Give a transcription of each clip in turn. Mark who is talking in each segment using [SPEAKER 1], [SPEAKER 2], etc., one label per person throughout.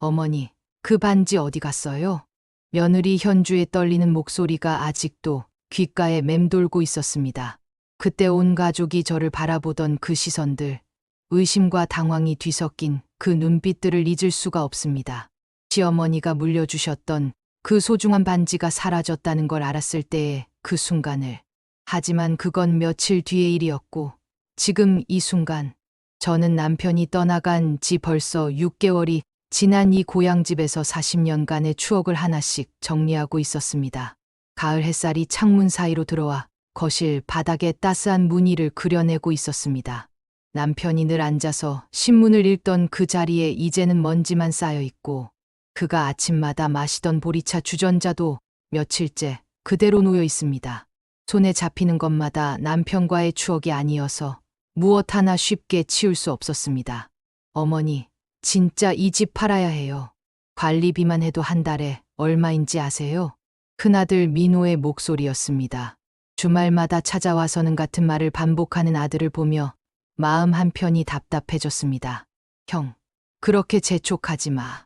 [SPEAKER 1] 어머니, 그 반지 어디 갔어요? 며느리 현주의 떨리는 목소리가 아직도 귓가에 맴돌고 있었습니다. 그때 온 가족이 저를 바라보던 그 시선들, 의심과 당황이 뒤섞인 그 눈빛들을 잊을 수가 없습니다. 시어머니가 물려주셨던 그 소중한 반지가 사라졌다는 걸 알았을 때의 그 순간을. 하지만 그건 며칠 뒤의 일이었고, 지금 이 순간, 저는 남편이 떠나간 지 벌써 6개월이 지난 이 고향집에서 40년간의 추억을 하나씩 정리하고 있었습니다. 가을 햇살이 창문 사이로 들어와 거실 바닥에 따스한 무늬를 그려내고 있었습니다. 남편이 늘 앉아서 신문을 읽던 그 자리에 이제는 먼지만 쌓여 있고, 그가 아침마다 마시던 보리차 주전자도 며칠째 그대로 놓여 있습니다. 손에 잡히는 것마다 남편과의 추억이 아니어서 무엇 하나 쉽게 치울 수 없었습니다. 어머니, 진짜 이 집 팔아야 해요. 관리비만 해도 한 달에 얼마인지 아세요? 큰아들 민호의 목소리였습니다. 주말마다 찾아와서는 같은 말을 반복하는 아들을 보며 마음 한편이 답답해졌습니다. 형, 그렇게 재촉하지 마.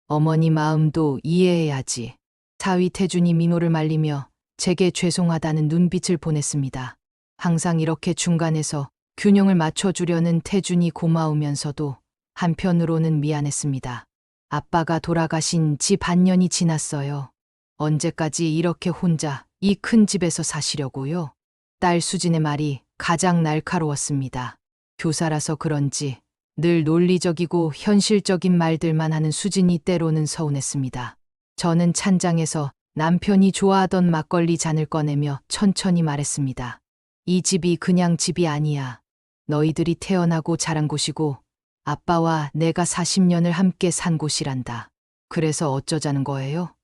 [SPEAKER 1] 어머니 마음도 이해해야지. 사위 태준이 민호를 말리며 제게 죄송하다는 눈빛을 보냈습니다. 항상 이렇게 중간에서 균형을 맞춰주려는 태준이 고마우면서도 한편으로는 미안했습니다. 아빠가 돌아가신 지 반년이 지났어요. 언제까지 이렇게 혼자 이 큰 집에서 사시려고요? 딸 수진의 말이 가장 날카로웠습니다. 교사라서 그런지 늘 논리적이고 현실적인 말들만 하는 수진이 때로는 서운했습니다. 저는 찬장에서 남편이 좋아하던 막걸리 잔을 꺼내며 천천히 말했습니다. 이 집이 그냥 집이 아니야. 너희들이 태어나고 자란 곳이고 아빠와 내가 40년을 함께 산 곳이란다. 그래서 어쩌자는 거예요?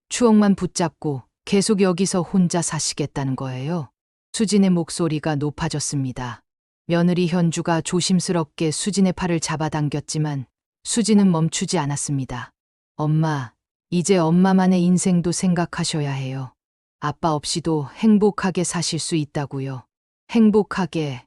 [SPEAKER 1] 추억만 붙잡고 계속 여기서 혼자 사시겠다는 거예요? 수진의 목소리가 높아졌습니다. 며느리 현주가 조심스럽게 수진의 팔을 잡아당겼지만 수진은 멈추지 않았습니다. 엄마, 이제 엄마만의 인생도 생각하셔야 해요. 아빠 없이도 행복하게 사실 수 있다고요. 행복하게.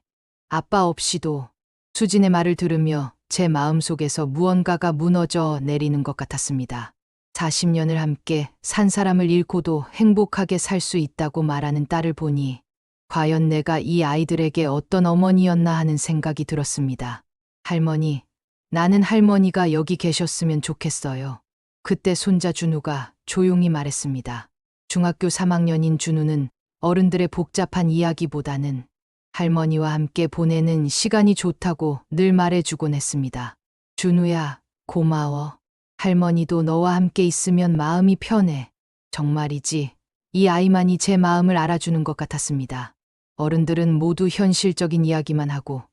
[SPEAKER 1] 아빠 없이도. 수진의 말을 들으며 제 마음속에서 무언가가 무너져 내리는 것 같았습니다. 40년을 함께 산 사람을 잃고도 행복하게 살 수 있다고 말하는 딸을 보니 과연 내가 이 아이들에게 어떤 어머니였나 하는 생각이 들었습니다. 할머니, 나는 할머니가 여기 계셨으면 좋겠어요. 그때 손자 준우가 조용히 말했습니다. 중학교 3학년인 준우는 어른들의 복잡한 이야기보다는 할머니와 함께 보내는 시간이 좋다고 늘 말해주곤 했습니다. 준우야, 고마워. 할머니도 너와 함께 있으면 마음이 편해. 정말이지. 이 아이만이 제 마음을 알아주는 것 같았습니다. 어른들은 모두 현실적인 이야기만 하고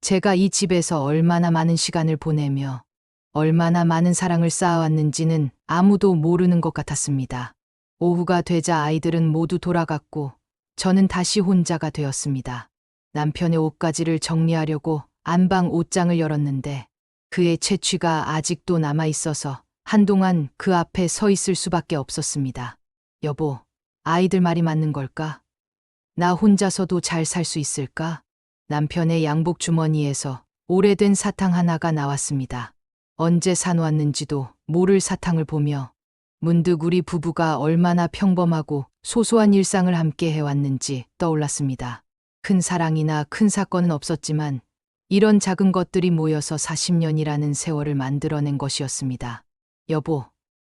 [SPEAKER 1] 제가 이 집에서 얼마나 많은 시간을 보내며 얼마나 많은 사랑을 쌓아왔는지는 아무도 모르는 것 같았습니다. 오후가 되자 아이들은 모두 돌아갔고 저는 다시 혼자가 되었습니다. 남편의 옷가지를 정리하려고 안방 옷장을 열었는데 그의 채취가 아직도 남아있어서 한동안 그 앞에 서 있을 수밖에 없었습니다. 여보, 아이들 말이 맞는 걸까? 나 혼자서도 잘 살 수 있을까? 남편의 양복 주머니에서 오래된 사탕 하나가 나왔습니다. 언제 사놓았는지도 모를 사탕을 보며 문득 우리 부부가 얼마나 평범하고 소소한 일상을 함께 해왔는지 떠올랐습니다. 큰 사랑이나 큰 사건은 없었지만 이런 작은 것들이 모여서 40년이라는 세월을 만들어낸 것이었습니다. 여보,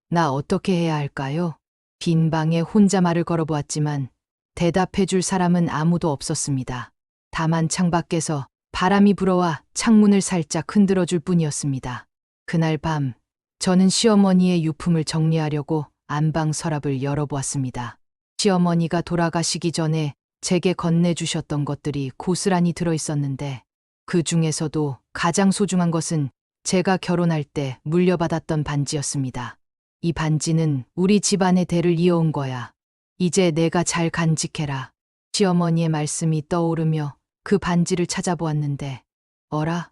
[SPEAKER 1] 나 어떻게 해야 할까요? 빈 방에 혼자 말을 걸어보았지만 대답해줄 사람은 아무도 없었습니다. 다만 창밖에서 바람이 불어와 창문을 살짝 흔들어줄 뿐이었습니다. 그날 밤, 저는 시어머니의 유품을 정리하려고 안방 서랍을 열어보았습니다. 시어머니가 돌아가시기 전에 제게 건네주셨던 것들이 고스란히 들어있었는데 그 중에서도 가장 소중한 것은 제가 결혼할 때 물려받았던 반지였습니다. 이 반지는 우리 집안의 대를 이어온 거야. 이제 내가 잘 간직해라. 시어머니의 말씀이 떠오르며 그 반지를 찾아보았는데 어라?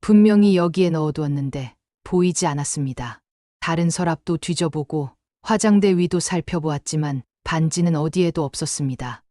[SPEAKER 1] 분명히 여기에 넣어두었는데 보이지 않았습니다. 다른 서랍도 뒤져보고 화장대 위도 살펴보았지만 반지는 어디에도 없었습니다.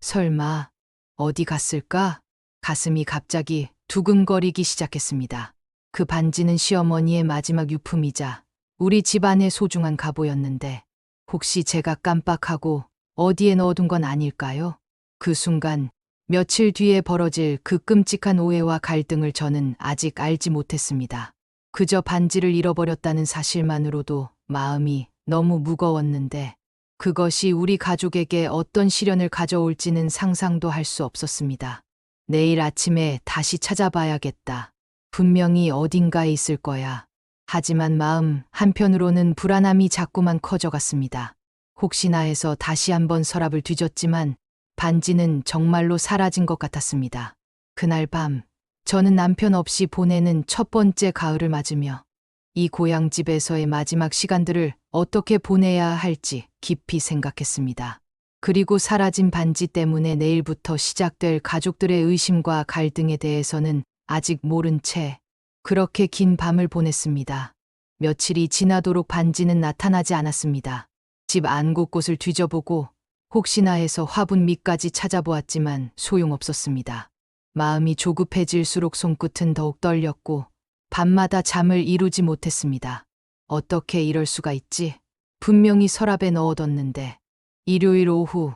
[SPEAKER 1] 설마 어디 갔을까? 가슴이 갑자기 두근거리기 시작했습니다. 그 반지는 시어머니의 마지막 유품이자 우리 집안의 소중한 갑오였는데 혹시 제가 깜빡하고 어디에 넣어둔 건 아닐까요? 그 순간 며칠 뒤에 벌어질 그 끔찍한 오해와 갈등을 저는 아직 알지 못했습니다. 그저 반지를 잃어버렸다는 사실만으로도 마음이 너무 무거웠는데 그것이 우리 가족에게 어떤 시련을 가져올지는 상상도 할 수 없었습니다. 내일 아침에 다시 찾아봐야겠다. 분명히 어딘가에 있을 거야. 하지만 마음 한편으로는 불안함이 자꾸만 커져갔습니다. 혹시나 해서 다시 한번 서랍을 뒤졌지만 반지는 정말로 사라진 것 같았습니다. 그날 밤, 저는 남편 없이 보내는 첫 번째 가을을 맞으며 이 고향집에서의 마지막 시간들을 어떻게 보내야 할지 깊이 생각했습니다. 그리고 사라진 반지 때문에 내일부터 시작될 가족들의 의심과 갈등에 대해서는 아직 모른 채 그렇게 긴 밤을 보냈습니다. 며칠이 지나도록 반지는 나타나지 않았습니다. 집 안 곳곳을 뒤져보고 혹시나 해서 화분 밑까지 찾아보았지만 소용없었습니다. 마음이 조급해질수록 손끝은 더욱 떨렸고 밤마다 잠을 이루지 못했습니다. 어떻게 이럴 수가 있지? 분명히 서랍에 넣어뒀는데. 일요일 오후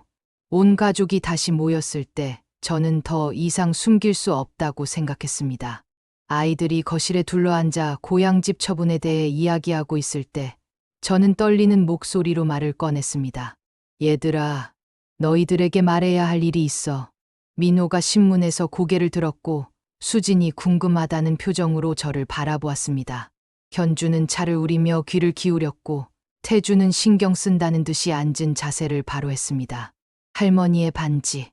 [SPEAKER 1] 온 가족이 다시 모였을 때 저는 더 이상 숨길 수 없다고 생각했습니다. 아이들이 거실에 둘러앉아 고향집 처분에 대해 이야기하고 있을 때 저는 떨리는 목소리로 말을 꺼냈습니다. 얘들아, 너희들에게 말해야 할 일이 있어. 민호가 신문에서 고개를 들었고 수진이 궁금하다는 표정으로 저를 바라보았습니다. 현주는 차를 우리며 귀를 기울였고 태주는 신경 쓴다는 듯이 앉은 자세를 바로 했습니다. 할머니의 반지.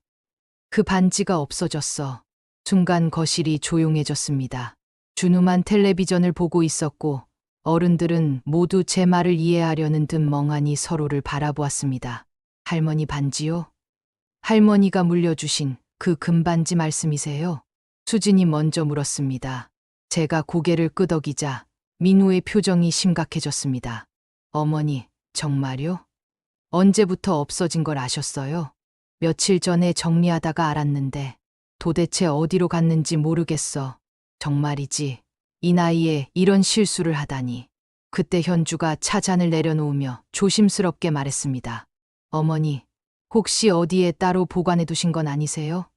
[SPEAKER 1] 그 반지가 없어졌어. 순간 거실이 조용해졌습니다. 준우만 텔레비전을 보고 있었고 어른들은 모두 제 말을 이해하려는 듯 멍하니 서로를 바라보았습니다. 할머니 반지요? 할머니가 물려주신 그 금반지 말씀이세요? 수진이 먼저 물었습니다. 제가 고개를 끄덕이자 민우의 표정이 심각해졌습니다. 어머니, 정말요? 언제부터 없어진 걸 아셨어요? 며칠 전에 정리하다가 알았는데 도대체 어디로 갔는지 모르겠어. 정말이지. 이 나이에 이런 실수를 하다니. 그때 현주가 차 잔을 내려놓으며 조심스럽게 말했습니다. 어머니, 혹시 어디에 따로 보관해 두신 건 아니세요?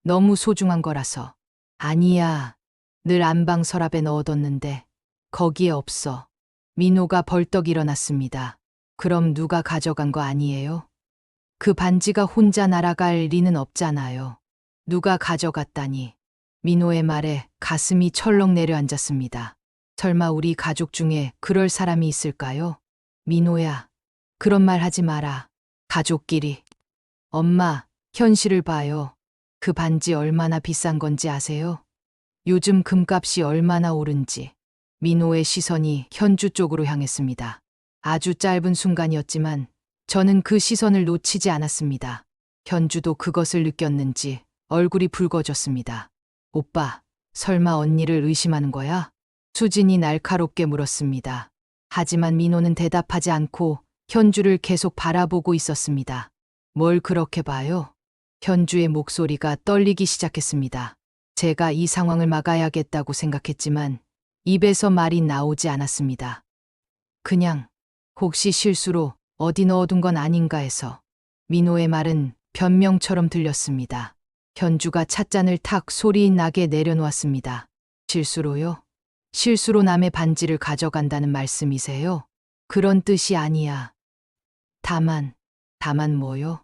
[SPEAKER 1] 너무 소중한 거라서. 아니야. 늘 안방 서랍에 넣어뒀는데 거기에 없어. 민호가 벌떡 일어났습니다. 그럼 누가 가져간 거 아니에요? 그 반지가 혼자 날아갈 리는 없잖아요. 누가 가져갔다니. 민호의 말에 가슴이 철렁 내려앉았습니다. 설마 우리 가족 중에 그럴 사람이 있을까요? 민호야, 그런 말 하지 마라. 가족끼리. 엄마, 현실을 봐요. 그 반지 얼마나 비싼 건지 아세요? 요즘 금값이 얼마나 오른지. 민호의 시선이 현주 쪽으로 향했습니다. 아주 짧은 순간이었지만 저는 그 시선을 놓치지 않았습니다. 현주도 그것을 느꼈는지 얼굴이 붉어졌습니다. 오빠, 설마 언니를 의심하는 거야? 수진이 날카롭게 물었습니다. 하지만 민호는 대답하지 않고 현주를 계속 바라보고 있었습니다. 뭘 그렇게 봐요? 현주의 목소리가 떨리기 시작했습니다. 제가 이 상황을 막아야겠다고 생각했지만 입에서 말이 나오지 않았습니다. 그냥 혹시 실수로 어디 넣어둔 건 아닌가 해서. 민호의 말은 변명처럼 들렸습니다. 현주가 찻잔을 탁 소리 나게 내려놓았습니다. 실수로요? 실수로 남의 반지를 가져간다는 말씀이세요? 그런 뜻이 아니야. 다만 뭐요?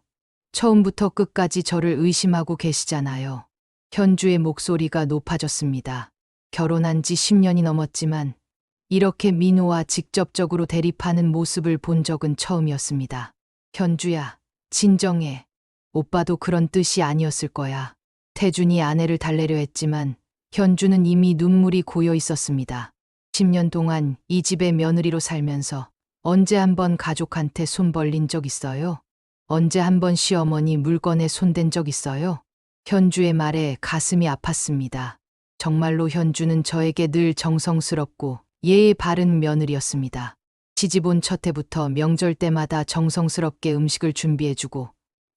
[SPEAKER 1] 처음부터 끝까지 저를 의심하고 계시잖아요. 현주의 목소리가 높아졌습니다. 결혼한 지 10년이 넘었지만 이렇게 민호와 직접적으로 대립하는 모습을 본 적은 처음이었습니다. 현주야, 진정해. 오빠도 그런 뜻이 아니었을 거야. 태준이 아내를 달래려 했지만 현주는 이미 눈물이 고여 있었습니다. 10년 동안 이 집의 며느리로 살면서 언제 한번 가족한테 손 벌린 적 있어요? 언제 한번 시어머니 물건에 손댄 적 있어요? 현주의 말에 가슴이 아팠습니다. 정말로 현주는 저에게 늘 정성스럽고 예의 바른 며느리였습니다. 시집 온 첫 해부터 명절 때마다 정성스럽게 음식을 준비해주고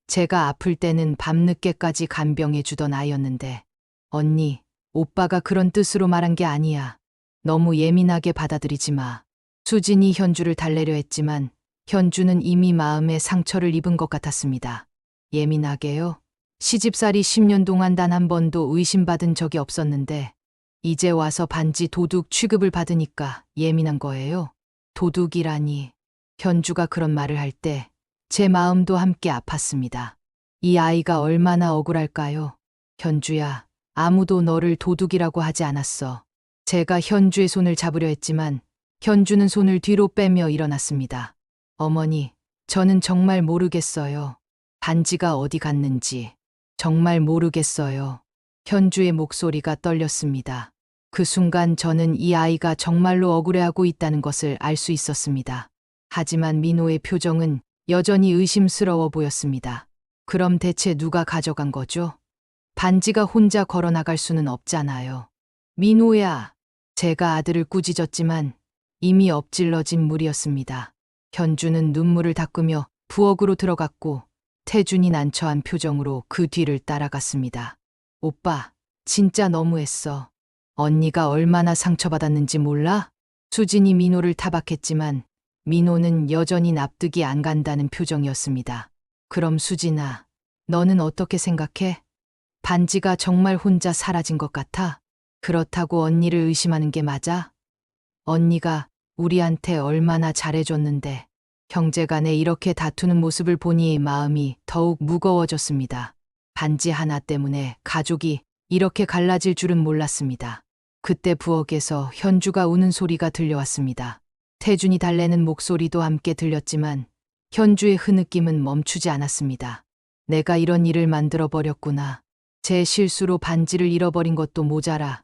[SPEAKER 1] 제가 아플 때는 밤늦게까지 간병해주던 아이였는데 언니, 오빠가 그런 뜻으로 말한 게 아니야. 너무 예민하게 받아들이지 마. 수진이 현주를 달래려 했지만 현주는 이미 마음에 상처를 입은 것 같았습니다. 예민하게요. 시집살이 10년 동안 단 한 번도 의심받은 적이 없었는데 이제 와서 반지 도둑 취급을 받으니까 예민한 거예요. 도둑이라니. 현주가 그런 말을 할 때 제 마음도 함께 아팠습니다. 이 아이가 얼마나 억울할까요? 현주야, 아무도 너를 도둑이라고 하지 않았어. 제가 현주의 손을 잡으려 했지만 현주는 손을 뒤로 빼며 일어났습니다. 어머니, 저는 정말 모르겠어요. 반지가 어디 갔는지. 정말 모르겠어요. 현주의 목소리가 떨렸습니다. 그 순간 저는 이 아이가 정말로 억울해하고 있다는 것을 알 수 있었습니다. 하지만 민호의 표정은 여전히 의심스러워 보였습니다. 그럼 대체 누가 가져간 거죠? 반지가 혼자 걸어 나갈 수는 없잖아요. 민호야, 제가 아들을 꾸짖었지만 이미 엎질러진 물이었습니다. 현주는 눈물을 닦으며 부엌으로 들어갔고 태준이 난처한 표정으로 그 뒤를 따라갔습니다. 오빠, 진짜 너무했어. 언니가 얼마나 상처받았는지 몰라? 수진이 민호를 타박했지만 민호는 여전히 납득이 안 간다는 표정이었습니다. 그럼 수진아, 너는 어떻게 생각해? 반지가 정말 혼자 사라진 것 같아? 그렇다고 언니를 의심하는 게 맞아? 언니가 우리한테 얼마나 잘해줬는데 형제간에 이렇게 다투는 모습을 보니 마음이 더욱 무거워졌습니다. 반지 하나 때문에 가족이 이렇게 갈라질 줄은 몰랐습니다. 그때 부엌에서 현주가 우는 소리가 들려왔습니다. 태준이 달래는 목소리도 함께 들렸지만 현주의 흐느낌은 멈추지 않았습니다. 내가 이런 일을 만들어 버렸구나. 제 실수로 반지를 잃어버린 것도 모자라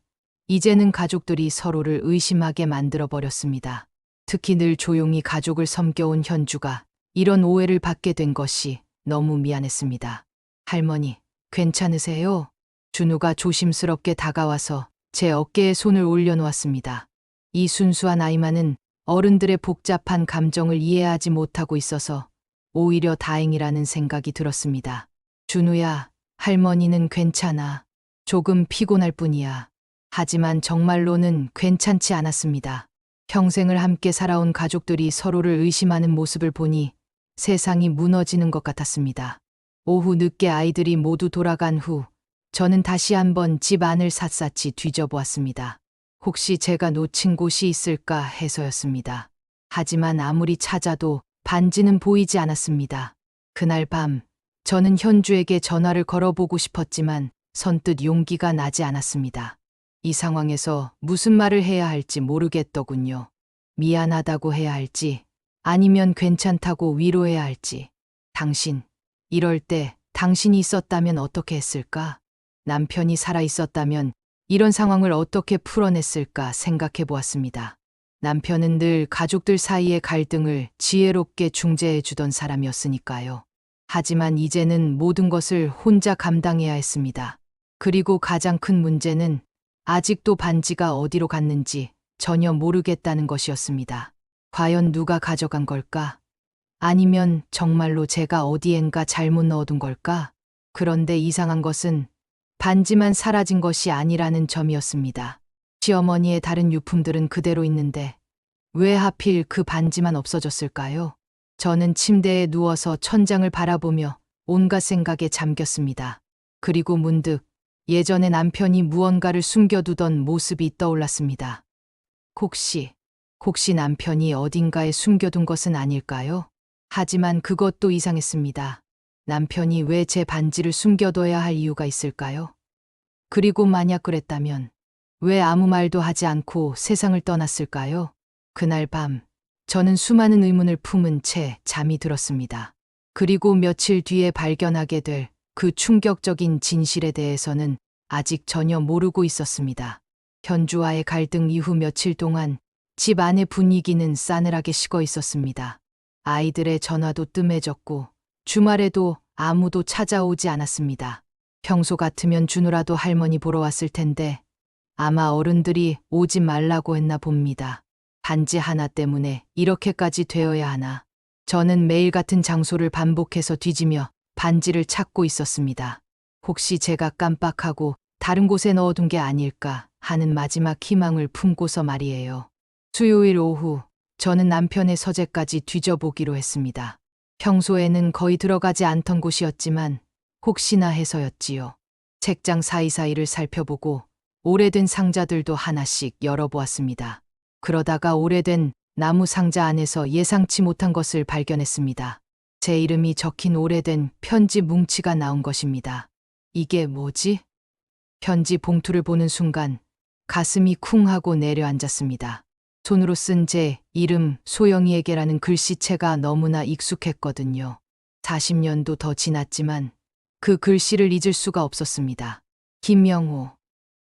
[SPEAKER 1] 이제는 가족들이 서로를 의심하게 만들어 버렸습니다. 특히 늘 조용히 가족을 섬겨온 현주가 이런 오해를 받게 된 것이 너무 미안했습니다. 할머니, 괜찮으세요? 준우가 조심스럽게 다가와서 제 어깨에 손을 올려놓았습니다. 이 순수한 아이만은 어른들의 복잡한 감정을 이해하지 못하고 있어서 오히려 다행이라는 생각이 들었습니다. 준우야, 할머니는 괜찮아. 조금 피곤할 뿐이야. 하지만 정말로는 괜찮지 않았습니다. 평생을 함께 살아온 가족들이 서로를 의심하는 모습을 보니 세상이 무너지는 것 같았습니다. 오후 늦게 아이들이 모두 돌아간 후 저는 다시 한번 집 안을 샅샅이 뒤져보았습니다. 혹시 제가 놓친 곳이 있을까 해서였습니다. 하지만 아무리 찾아도 반지는 보이지 않았습니다. 그날 밤 저는 현주에게 전화를 걸어보고 싶었지만 선뜻 용기가 나지 않았습니다. 이 상황에서 무슨 말을 해야 할지 모르겠더군요. 미안하다고 해야 할지 아니면 괜찮다고 위로해야 할지. 당신, 이럴 때 당신이 있었다면 어떻게 했을까? 남편이 살아 있었다면 이런 상황을 어떻게 풀어냈을까 생각해 보았습니다. 남편은 늘 가족들 사이의 갈등을 지혜롭게 중재해 주던 사람이었으니까요. 하지만 이제는 모든 것을 혼자 감당해야 했습니다. 그리고 가장 큰 문제는 아직도 반지가 어디로 갔는지 전혀 모르겠다는 것이었습니다. 과연 누가 가져간 걸까? 아니면 정말로 제가 어디엔가 잘못 넣어둔 걸까? 그런데 이상한 것은 반지만 사라진 것이 아니라는 점이었습니다. 시어머니의 다른 유품들은 그대로 있는데 왜 하필 그 반지만 없어졌을까요? 저는 침대에 누워서 천장을 바라보며 온갖 생각에 잠겼습니다. 그리고 문득 예전에 남편이 무언가를 숨겨두던 모습이 떠올랐습니다. 혹시 남편이 어딘가에 숨겨둔 것은 아닐까요? 하지만 그것도 이상했습니다. 남편이 왜 제 반지를 숨겨둬야 할 이유가 있을까요? 그리고 만약 그랬다면 왜 아무 말도 하지 않고 세상을 떠났을까요? 그날 밤 저는 수많은 의문을 품은 채 잠이 들었습니다. 그리고 며칠 뒤에 발견하게 될 그 충격적인 진실에 대해서는 아직 전혀 모르고 있었습니다. 현주와의 갈등 이후 며칠 동안 집 안의 분위기는 싸늘하게 식어 있었습니다. 아이들의 전화도 뜸해졌고 주말에도 아무도 찾아오지 않았습니다. 평소 같으면 주느라도 할머니 보러 왔을 텐데 아마 어른들이 오지 말라고 했나 봅니다. 반지 하나 때문에 이렇게까지 되어야 하나. 저는 매일 같은 장소를 반복해서 뒤지며 반지를 찾고 있었습니다. 혹시 제가 깜빡하고 다른 곳에 넣어둔 게 아닐까 하는 마지막 희망을 품고서 말이에요. 수요일 오후 저는 남편의 서재까지 뒤져보기로 했습니다. 평소에는 거의 들어가지 않던 곳이었지만 혹시나 해서였지요. 책장 사이사이를 살펴보고 오래된 상자들도 하나씩 열어보았습니다. 그러다가 오래된 나무 상자 안에서 예상치 못한 것을 발견했습니다. 제 이름이 적힌 오래된 편지 뭉치가 나온 것입니다. 이게 뭐지? 편지 봉투를 보는 순간 가슴이 쿵 하고 내려앉았습니다. 손으로 쓴 제 이름 소영이에게라는 글씨체가 너무나 익숙했거든요. 40년도 더 지났지만 그 글씨를 잊을 수가 없었습니다. 김영호,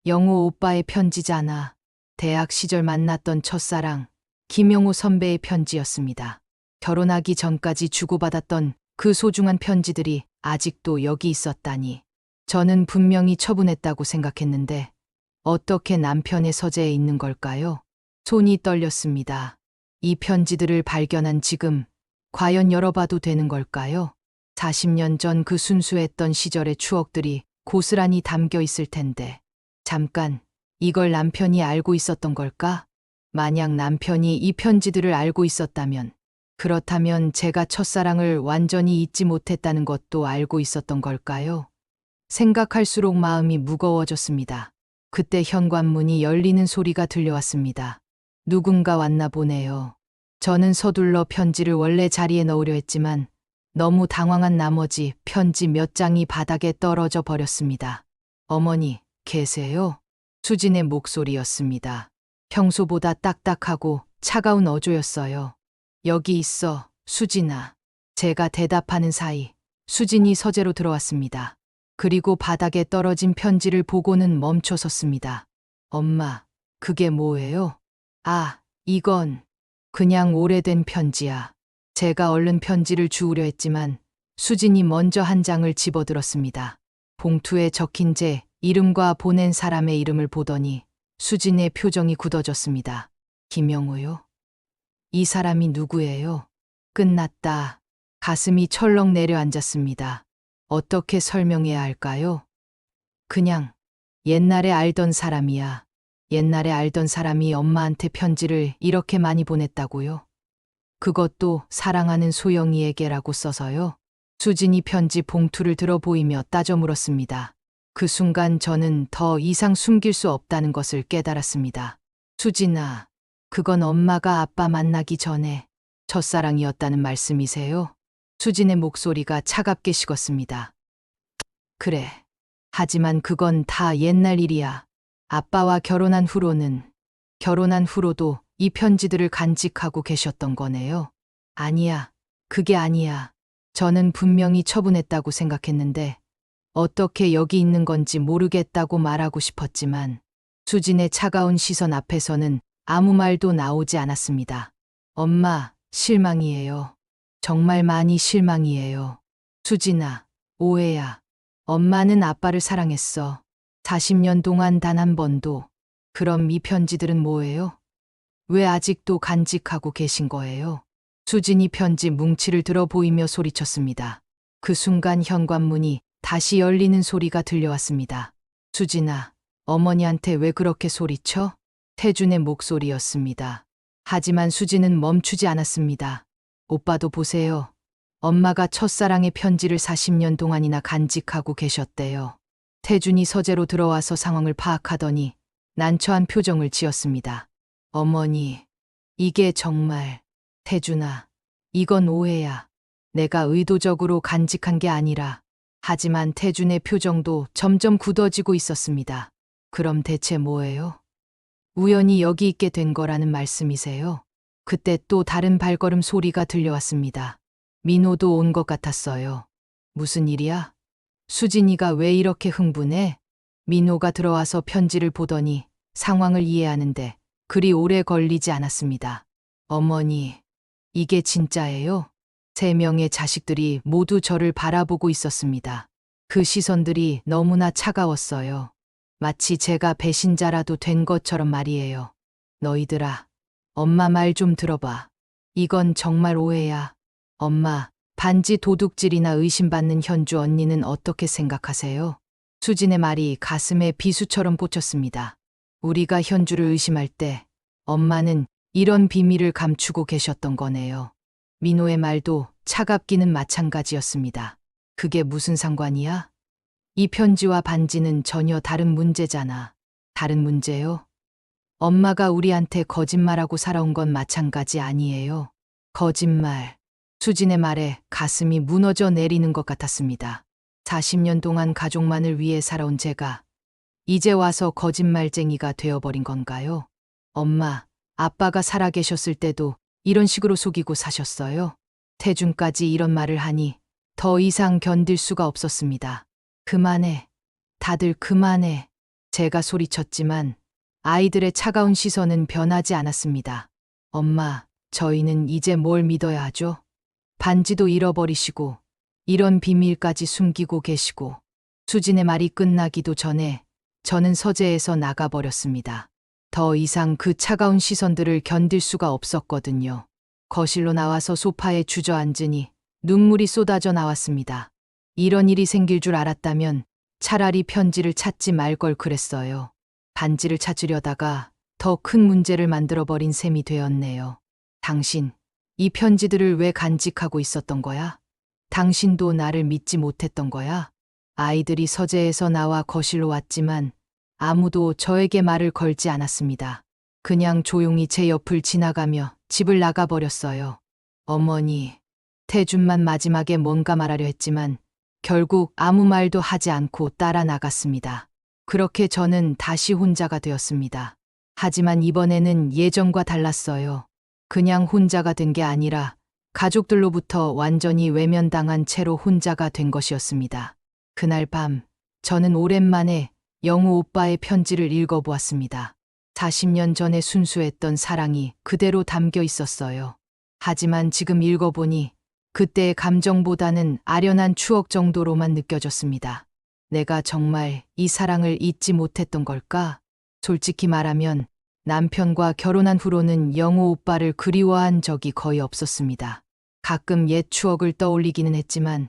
[SPEAKER 1] 영호 오빠의 편지잖아. 대학 시절 만났던 첫사랑, 김영호 선배의 편지였습니다. 결혼하기 전까지 주고받았던 그 소중한 편지들이 아직도 여기 있었다니. 저는 분명히 처분했다고 생각했는데 어떻게 남편의 서재에 있는 걸까요? 손이 떨렸습니다. 이 편지들을 발견한 지금 과연 열어봐도 되는 걸까요? 40년 전 그 순수했던 시절의 추억들이 고스란히 담겨 있을 텐데. 잠깐, 이걸 남편이 알고 있었던 걸까? 만약 남편이 이 편지들을 알고 있었다면, 그렇다면 제가 첫사랑을 완전히 잊지 못했다는 것도 알고 있었던 걸까요? 생각할수록 마음이 무거워졌습니다. 그때 현관문이 열리는 소리가 들려왔습니다. 누군가 왔나 보네요. 저는 서둘러 편지를 원래 자리에 넣으려 했지만 너무 당황한 나머지 편지 몇 장이 바닥에 떨어져 버렸습니다. 어머니, 계세요? 수진의 목소리였습니다. 평소보다 딱딱하고 차가운 어조였어요. 여기 있어, 수진아. 제가 대답하는 사이 수진이 서재로 들어왔습니다. 그리고 바닥에 떨어진 편지를 보고는 멈춰섰습니다. 엄마, 그게 뭐예요? 아, 이건 그냥 오래된 편지야. 제가 얼른 편지를 주우려 했지만 수진이 먼저 한 장을 집어들었습니다. 봉투에 적힌 제 이름과 보낸 사람의 이름을 보더니 수진의 표정이 굳어졌습니다. 김영호요? 이 사람이 누구예요? 끝났다. 가슴이 철렁 내려앉았습니다. 어떻게 설명해야 할까요? 그냥 옛날에 알던 사람이야. 옛날에 알던 사람이 엄마한테 편지를 이렇게 많이 보냈다고요? 그것도 사랑하는 소영이에게라고 써서요. 수진이 편지 봉투를 들어 보이며 따져 물었습니다. 그 순간 저는 더 이상 숨길 수 없다는 것을 깨달았습니다. 수진아, 그건 엄마가 아빠 만나기 전에 첫사랑이었다는 말씀이세요? 수진의 목소리가 차갑게 식었습니다. 그래. 하지만 그건 다 옛날 일이야. 아빠와 결혼한 후로도 이 편지들을 간직하고 계셨던 거네요. 아니야. 그게 아니야. 저는 분명히 처분했다고 생각했는데 어떻게 여기 있는 건지 모르겠다고 말하고 싶었지만 수진의 차가운 시선 앞에서는 아무 말도 나오지 않았습니다. 엄마, 실망이에요. 정말 많이 실망이에요. 수진아, 오해야. 엄마는 아빠를 사랑했어. 40년 동안 단 한 번도. 그럼 이 편지들은 뭐예요? 왜 아직도 간직하고 계신 거예요? 수진이 편지 뭉치를 들어 보이며 소리쳤습니다. 그 순간 현관문이 다시 열리는 소리가 들려왔습니다. 수진아, 어머니한테 왜 그렇게 소리쳐? 태준의 목소리였습니다. 하지만 수진은 멈추지 않았습니다. 오빠도 보세요. 엄마가 첫사랑의 편지를 40년 동안이나 간직하고 계셨대요. 태준이 서재로 들어와서 상황을 파악하더니 난처한 표정을 지었습니다. 어머니, 이게 정말... 태준아, 이건 오해야. 내가 의도적으로 간직한 게 아니라. 하지만 태준의 표정도 점점 굳어지고 있었습니다. 그럼 대체 뭐예요? 우연히 여기 있게 된 거라는 말씀이세요? 그때 또 다른 발걸음 소리가 들려왔습니다. 민호도 온 것 같았어요. 무슨 일이야? 수진이가 왜 이렇게 흥분해? 민호가 들어와서 편지를 보더니 상황을 이해하는데 그리 오래 걸리지 않았습니다. 어머니, 이게 진짜예요? 3명의 자식들이 모두 저를 바라보고 있었습니다. 그 시선들이 너무나 차가웠어요. 마치 제가 배신자라도 된 것처럼 말이에요. 너희들아, 엄마 말 좀 들어봐. 이건 정말 오해야. 엄마, 반지 도둑질이나 의심받는 현주 언니는 어떻게 생각하세요? 수진의 말이 가슴에 비수처럼 꽂혔습니다. 우리가 현주를 의심할 때 엄마는 이런 비밀을 감추고 계셨던 거네요. 민호의 말도 차갑기는 마찬가지였습니다. 그게 무슨 상관이야? 이 편지와 반지는 전혀 다른 문제잖아. 다른 문제요? 엄마가 우리한테 거짓말하고 살아온 건 마찬가지 아니에요. 거짓말. 수진의 말에 가슴이 무너져 내리는 것 같았습니다. 40년 동안 가족만을 위해 살아온 제가 이제 와서 거짓말쟁이가 되어버린 건가요? 엄마, 아빠가 살아계셨을 때도 이런 식으로 속이고 사셨어요? 태준까지 이런 말을 하니 더 이상 견딜 수가 없었습니다. 그만해. 다들 그만해. 제가 소리쳤지만 아이들의 차가운 시선은 변하지 않았습니다. 엄마, 저희는 이제 뭘 믿어야 하죠? 반지도 잃어버리시고 이런 비밀까지 숨기고 계시고. 수진의 말이 끝나기도 전에 저는 서재에서 나가버렸습니다. 더 이상 그 차가운 시선들을 견딜 수가 없었거든요. 거실로 나와서 소파에 주저앉으니 눈물이 쏟아져 나왔습니다. 이런 일이 생길 줄 알았다면 차라리 편지를 찾지 말 걸 그랬어요. 반지를 찾으려다가 더 큰 문제를 만들어버린 셈이 되었네요. 당신, 이 편지들을 왜 간직하고 있었던 거야? 당신도 나를 믿지 못했던 거야? 아이들이 서재에서 나와 거실로 왔지만 아무도 저에게 말을 걸지 않았습니다. 그냥 조용히 제 옆을 지나가며 집을 나가버렸어요. 어머니, 태준만 마지막에 뭔가 말하려 했지만 결국 아무 말도 하지 않고 따라 나갔습니다. 그렇게 저는 다시 혼자가 되었습니다. 하지만 이번에는 예전과 달랐어요. 그냥 혼자가 된 게 아니라 가족들로부터 완전히 외면당한 채로 혼자가 된 것이었습니다. 그날 밤, 저는 오랜만에 영우 오빠의 편지를 읽어보았습니다. 40년 전에 순수했던 사랑이 그대로 담겨 있었어요. 하지만 지금 읽어보니 그때의 감정보다는 아련한 추억 정도로만 느껴졌습니다. 내가 정말 이 사랑을 잊지 못했던 걸까? 솔직히 말하면 남편과 결혼한 후로는 영우 오빠를 그리워한 적이 거의 없었습니다. 가끔 옛 추억을 떠올리기는 했지만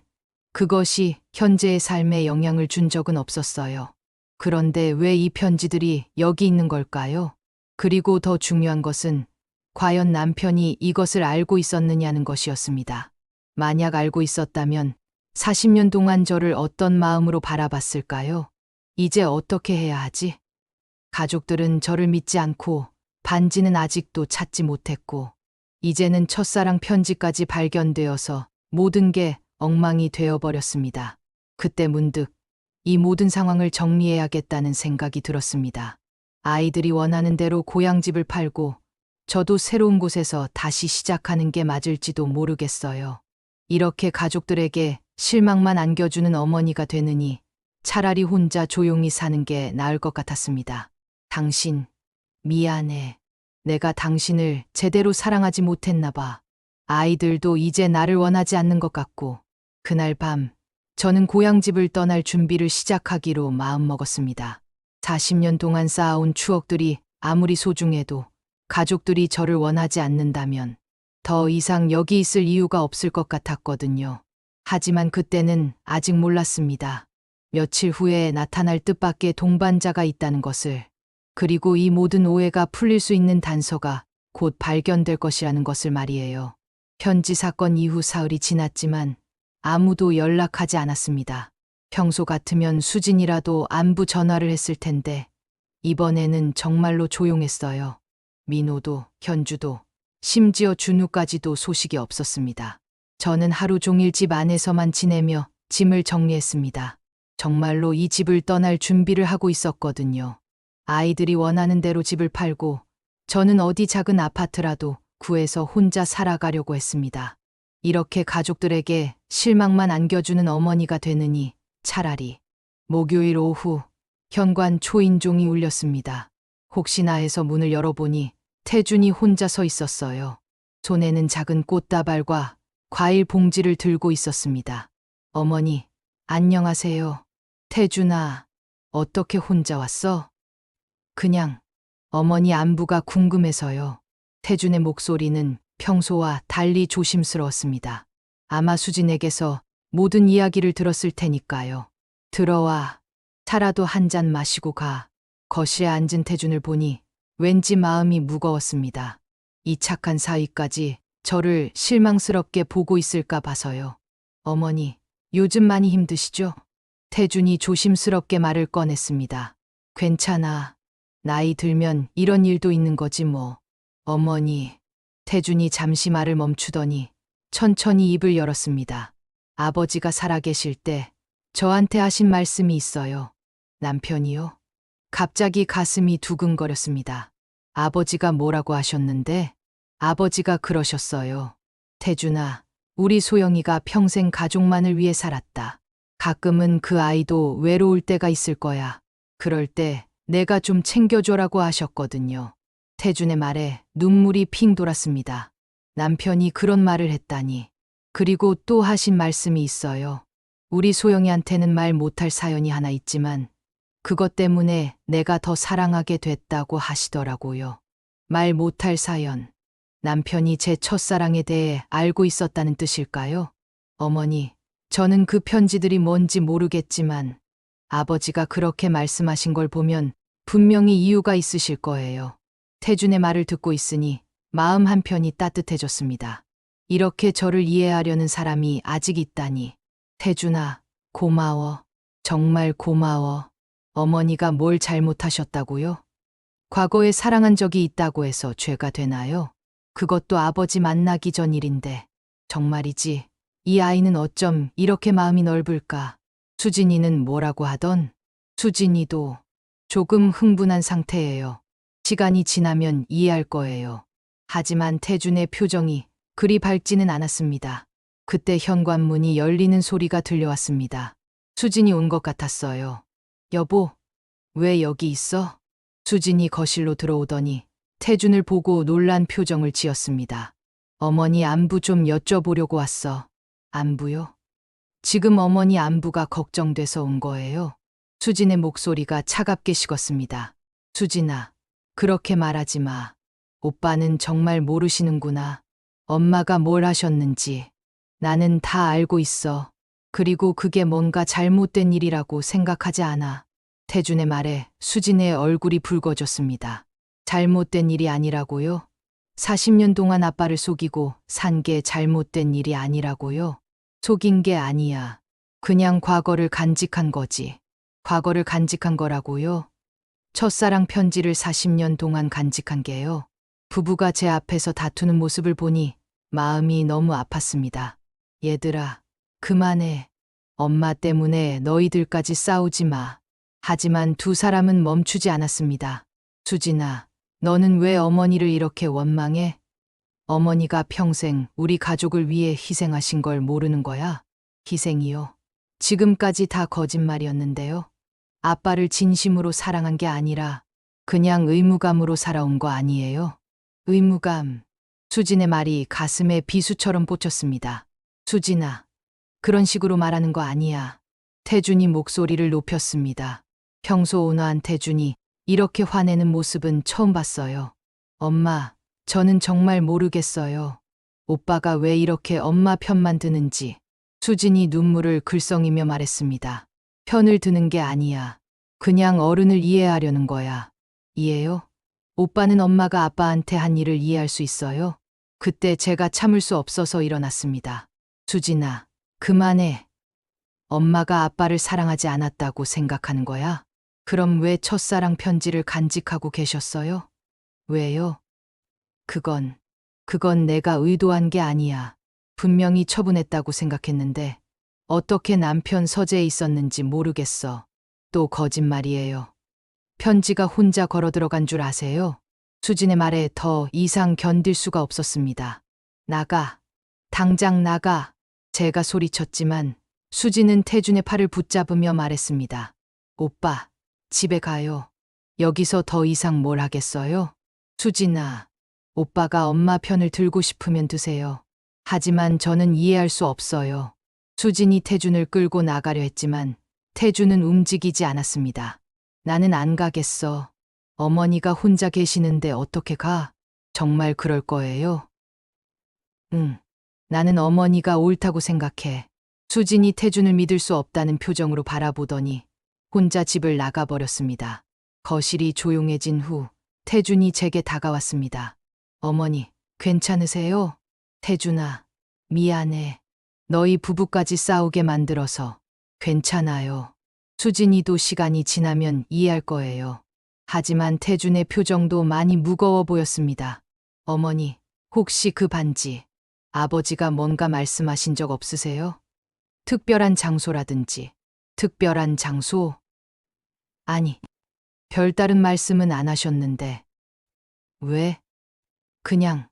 [SPEAKER 1] 그것이 현재의 삶에 영향을 준 적은 없었어요. 그런데 왜 이 편지들이 여기 있는 걸까요? 그리고 더 중요한 것은 과연 남편이 이것을 알고 있었느냐는 것이었습니다. 만약 알고 있었다면 40년 동안 저를 어떤 마음으로 바라봤을까요? 이제 어떻게 해야 하지? 가족들은 저를 믿지 않고 반지는 아직도 찾지 못했고 이제는 첫사랑 편지까지 발견되어서 모든 게 엉망이 되어버렸습니다. 그때 문득 이 모든 상황을 정리해야겠다는 생각이 들었습니다. 아이들이 원하는 대로 고향집을 팔고 저도 새로운 곳에서 다시 시작하는 게 맞을지도 모르겠어요. 이렇게 가족들에게 실망만 안겨주는 어머니가 되느니 차라리 혼자 조용히 사는 게 나을 것 같았습니다. 당신, 미안해. 내가 당신을 제대로 사랑하지 못했나 봐. 아이들도 이제 나를 원하지 않는 것 같고. 그날 밤, 저는 고향집을 떠날 준비를 시작하기로 마음먹었습니다. 40년 동안 쌓아온 추억들이 아무리 소중해도 가족들이 저를 원하지 않는다면 더 이상 여기 있을 이유가 없을 것 같았거든요. 하지만 그때는 아직 몰랐습니다. 며칠 후에 나타날 뜻밖의 동반자가 있다는 것을, 그리고 이 모든 오해가 풀릴 수 있는 단서가 곧 발견될 것이라는 것을 말이에요. 편지 사건 이후 사흘이 지났지만 아무도 연락하지 않았습니다. 평소 같으면 수진이라도 안부 전화를 했을 텐데 이번에는 정말로 조용했어요. 민호도, 현주도, 심지어 준우까지도 소식이 없었습니다. 저는 하루 종일 집 안에서만 지내며 짐을 정리했습니다. 정말로 이 집을 떠날 준비를 하고 있었거든요. 아이들이 원하는 대로 집을 팔고 저는 어디 작은 아파트라도 구해서 혼자 살아가려고 했습니다. 이렇게 가족들에게 실망만 안겨주는 어머니가 되느니 차라리. 목요일 오후 현관 초인종이 울렸습니다. 혹시나 해서 문을 열어보니 태준이 혼자 서 있었어요. 손에는 작은 꽃다발과 과일 봉지를 들고 있었습니다. 어머니, 안녕하세요. 태준아, 어떻게 혼자 왔어? 그냥 어머니 안부가 궁금해서요. 태준의 목소리는 평소와 달리 조심스러웠습니다. 아마 수진에게서 모든 이야기를 들었을 테니까요. 들어와. 차라도 한 잔 마시고 가. 거실에 앉은 태준을 보니 왠지 마음이 무거웠습니다. 이 착한 사위까지 저를 실망스럽게 보고 있을까 봐서요. 어머니, 요즘 많이 힘드시죠? 태준이 조심스럽게 말을 꺼냈습니다. 괜찮아. 나이 들면 이런 일도 있는 거지 뭐. 어머니. 태준이 잠시 말을 멈추더니 천천히 입을 열었습니다. 아버지가 살아계실 때 저한테 하신 말씀이 있어요. 남편이요? 갑자기 가슴이 두근거렸습니다. 아버지가 뭐라고 하셨는데? 아버지가 그러셨어요. 태준아, 우리 소영이가 평생 가족만을 위해 살았다. 가끔은 그 아이도 외로울 때가 있을 거야. 그럴 때 내가 좀 챙겨줘라고 하셨거든요. 태준의 말에 눈물이 핑 돌았습니다. 남편이 그런 말을 했다니. 그리고 또 하신 말씀이 있어요. 우리 소영이한테는 말 못할 사연이 하나 있지만 그것 때문에 내가 더 사랑하게 됐다고 하시더라고요. 말 못할 사연. 남편이 제 첫사랑에 대해 알고 있었다는 뜻일까요? 어머니, 저는 그 편지들이 뭔지 모르겠지만 아버지가 그렇게 말씀하신 걸 보면 분명히 이유가 있으실 거예요. 태준의 말을 듣고 있으니 마음 한편이 따뜻해졌습니다. 이렇게 저를 이해하려는 사람이 아직 있다니. 태준아, 고마워. 정말 고마워. 어머니가 뭘 잘못하셨다고요? 과거에 사랑한 적이 있다고 해서 죄가 되나요? 그것도 아버지 만나기 전 일인데. 정말이지. 이 아이는 어쩜 이렇게 마음이 넓을까? 수진이는 뭐라고 하던? 수진이도 조금 흥분한 상태예요. 시간이 지나면 이해할 거예요. 하지만 태준의 표정이 그리 밝지는 않았습니다. 그때 현관문이 열리는 소리가 들려왔습니다. 수진이 온 것 같았어요. 여보, 왜 여기 있어? 수진이 거실로 들어오더니 태준을 보고 놀란 표정을 지었습니다. 어머니 안부 좀 여쭤보려고 왔어. 안부요? 지금 어머니 안부가 걱정돼서 온 거예요. 수진의 목소리가 차갑게 식었습니다. 수진아, 그렇게 말하지 마. 오빠는 정말 모르시는구나. 엄마가 뭘 하셨는지. 나는 다 알고 있어. 그리고 그게 뭔가 잘못된 일이라고 생각하지 않아. 태준의 말에 수진의 얼굴이 붉어졌습니다. 잘못된 일이 아니라고요? 40년 동안 아빠를 속이고 산 게 잘못된 일이 아니라고요? 속인 게 아니야. 그냥 과거를 간직한 거지. 과거를 간직한 거라고요? 첫사랑 편지를 40년 동안 간직한 게요. 부부가 제 앞에서 다투는 모습을 보니 마음이 너무 아팠습니다. 얘들아, 그만해. 엄마 때문에 너희들까지 싸우지 마. 하지만 두 사람은 멈추지 않았습니다. 수진아, 너는 왜 어머니를 이렇게 원망해? 어머니가 평생 우리 가족을 위해 희생하신 걸 모르는 거야? 희생이요? 지금까지 다 거짓말이었는데요. 아빠를 진심으로 사랑한 게 아니라 그냥 의무감으로 살아온 거 아니에요? 의무감. 수진의 말이 가슴에 비수처럼 꽂혔습니다. 수진아, 그런 식으로 말하는 거 아니야. 태준이 목소리를 높였습니다. 평소 온화한 태준이 이렇게 화내는 모습은 처음 봤어요. 엄마, 저는 정말 모르겠어요. 오빠가 왜 이렇게 엄마 편만 드는지. 수진이 눈물을 글썽이며 말했습니다. 편을 드는 게 아니야. 그냥 어른을 이해하려는 거야. 이해요? 오빠는 엄마가 아빠한테 한 일을 이해할 수 있어요? 그때 제가 참을 수 없어서 일어났습니다. 수진아, 그만해. 엄마가 아빠를 사랑하지 않았다고 생각하는 거야? 그럼 왜 첫사랑 편지를 간직하고 계셨어요? 왜요? 그건 내가 의도한 게 아니야. 분명히 처분했다고 생각했는데 어떻게 남편 서재에 있었는지 모르겠어. 또 거짓말이에요. 편지가 혼자 걸어 들어간 줄 아세요? 수진의 말에 더 이상 견딜 수가 없었습니다. 나가. 당장 나가. 제가 소리쳤지만 수진은 태준의 팔을 붙잡으며 말했습니다. 오빠, 집에 가요. 여기서 더 이상 뭘 하겠어요? 수진아, 오빠가 엄마 편을 들고 싶으면 드세요. 하지만 저는 이해할 수 없어요. 수진이 태준을 끌고 나가려 했지만 태준은 움직이지 않았습니다. 나는 안 가겠어. 어머니가 혼자 계시는데 어떻게 가? 정말 그럴 거예요? 응. 나는 어머니가 옳다고 생각해. 수진이 태준을 믿을 수 없다는 표정으로 바라보더니 혼자 집을 나가버렸습니다. 거실이 조용해진 후 태준이 제게 다가왔습니다. 어머니, 괜찮으세요? 태준아, 미안해. 너희 부부까지 싸우게 만들어서. 괜찮아요. 수진이도 시간이 지나면 이해할 거예요. 하지만 태준의 표정도 많이 무거워 보였습니다. 어머니, 혹시 그 반지, 아버지가 뭔가 말씀하신 적 없으세요? 특별한 장소라든지. 특별한 장소? 아니, 별다른 말씀은 안 하셨는데. 왜? 그냥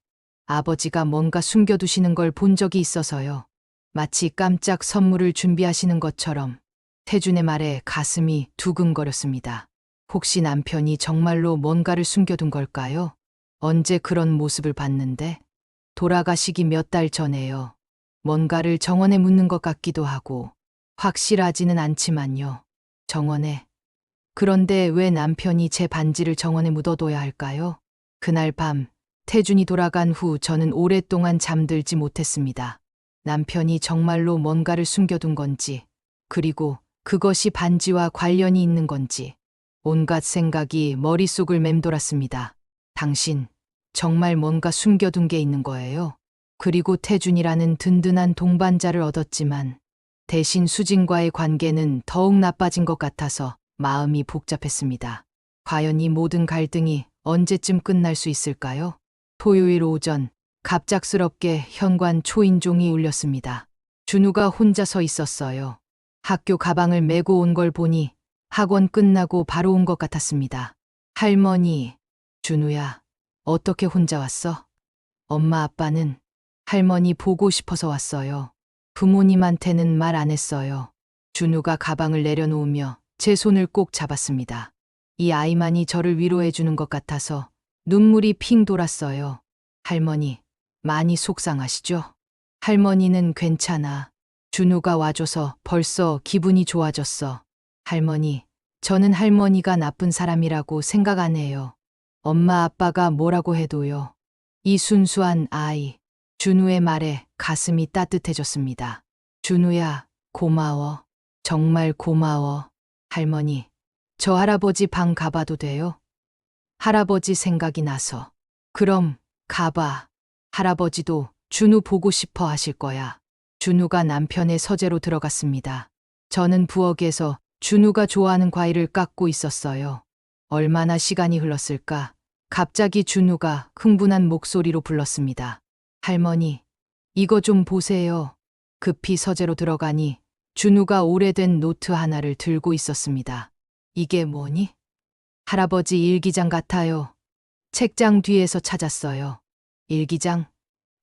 [SPEAKER 1] 아버지가 뭔가 숨겨두시는 걸 본 적이 있어서요. 마치 깜짝 선물을 준비하시는 것처럼 태준의 말에 가슴이 두근거렸습니다. 혹시 남편이 정말로 뭔가를 숨겨둔 걸까요? 언제 그런 모습을 봤는데? 돌아가시기 몇 달 전에요. 뭔가를 정원에 묻는 것 같기도 하고 확실하지는 않지만요. 정원에. 그런데 왜 남편이 제 반지를 정원에 묻어둬야 할까요? 그날 밤 태준이 돌아간 후 저는 오랫동안 잠들지 못했습니다. 남편이 정말로 뭔가를 숨겨둔 건지, 그리고 그것이 반지와 관련이 있는 건지, 온갖 생각이 머릿속을 맴돌았습니다. 당신, 정말 뭔가 숨겨둔 게 있는 거예요? 그리고 태준이라는 든든한 동반자를 얻었지만, 대신 수진과의 관계는 더욱 나빠진 것 같아서 마음이 복잡했습니다. 과연 이 모든 갈등이 언제쯤 끝날 수 있을까요? 토요일 오전, 갑작스럽게 현관 초인종이 울렸습니다. 준우가 혼자 서 있었어요. 학교 가방을 메고 온 걸 보니 학원 끝나고 바로 온 것 같았습니다. 할머니, 준우야, 어떻게 혼자 왔어? 엄마 아빠는? 할머니 보고 싶어서 왔어요. 부모님한테는 말 안 했어요. 준우가 가방을 내려놓으며 제 손을 꼭 잡았습니다. 이 아이만이 저를 위로해 주는 것 같아서 눈물이 핑 돌았어요. 할머니, 많이 속상하시죠? 할머니는 괜찮아. 준우가 와줘서 벌써 기분이 좋아졌어. 할머니, 저는 할머니가 나쁜 사람이라고 생각 안 해요. 엄마 아빠가 뭐라고 해도요. 이 순수한 아이, 준우의 말에 가슴이 따뜻해졌습니다. 준우야, 고마워. 정말 고마워. 할머니, 저 할아버지 방 가봐도 돼요? 할아버지 생각이 나서. 그럼 가봐. 할아버지도 준우 보고 싶어 하실 거야. 준우가 남편의 서재로 들어갔습니다. 저는 부엌에서 준우가 좋아하는 과일을 깎고 있었어요. 얼마나 시간이 흘렀을까? 갑자기 준우가 흥분한 목소리로 불렀습니다. 할머니, 이거 좀 보세요. 급히 서재로 들어가니 준우가 오래된 노트 하나를 들고 있었습니다. 이게 뭐니? 할아버지 일기장 같아요. 책장 뒤에서 찾았어요. 일기장?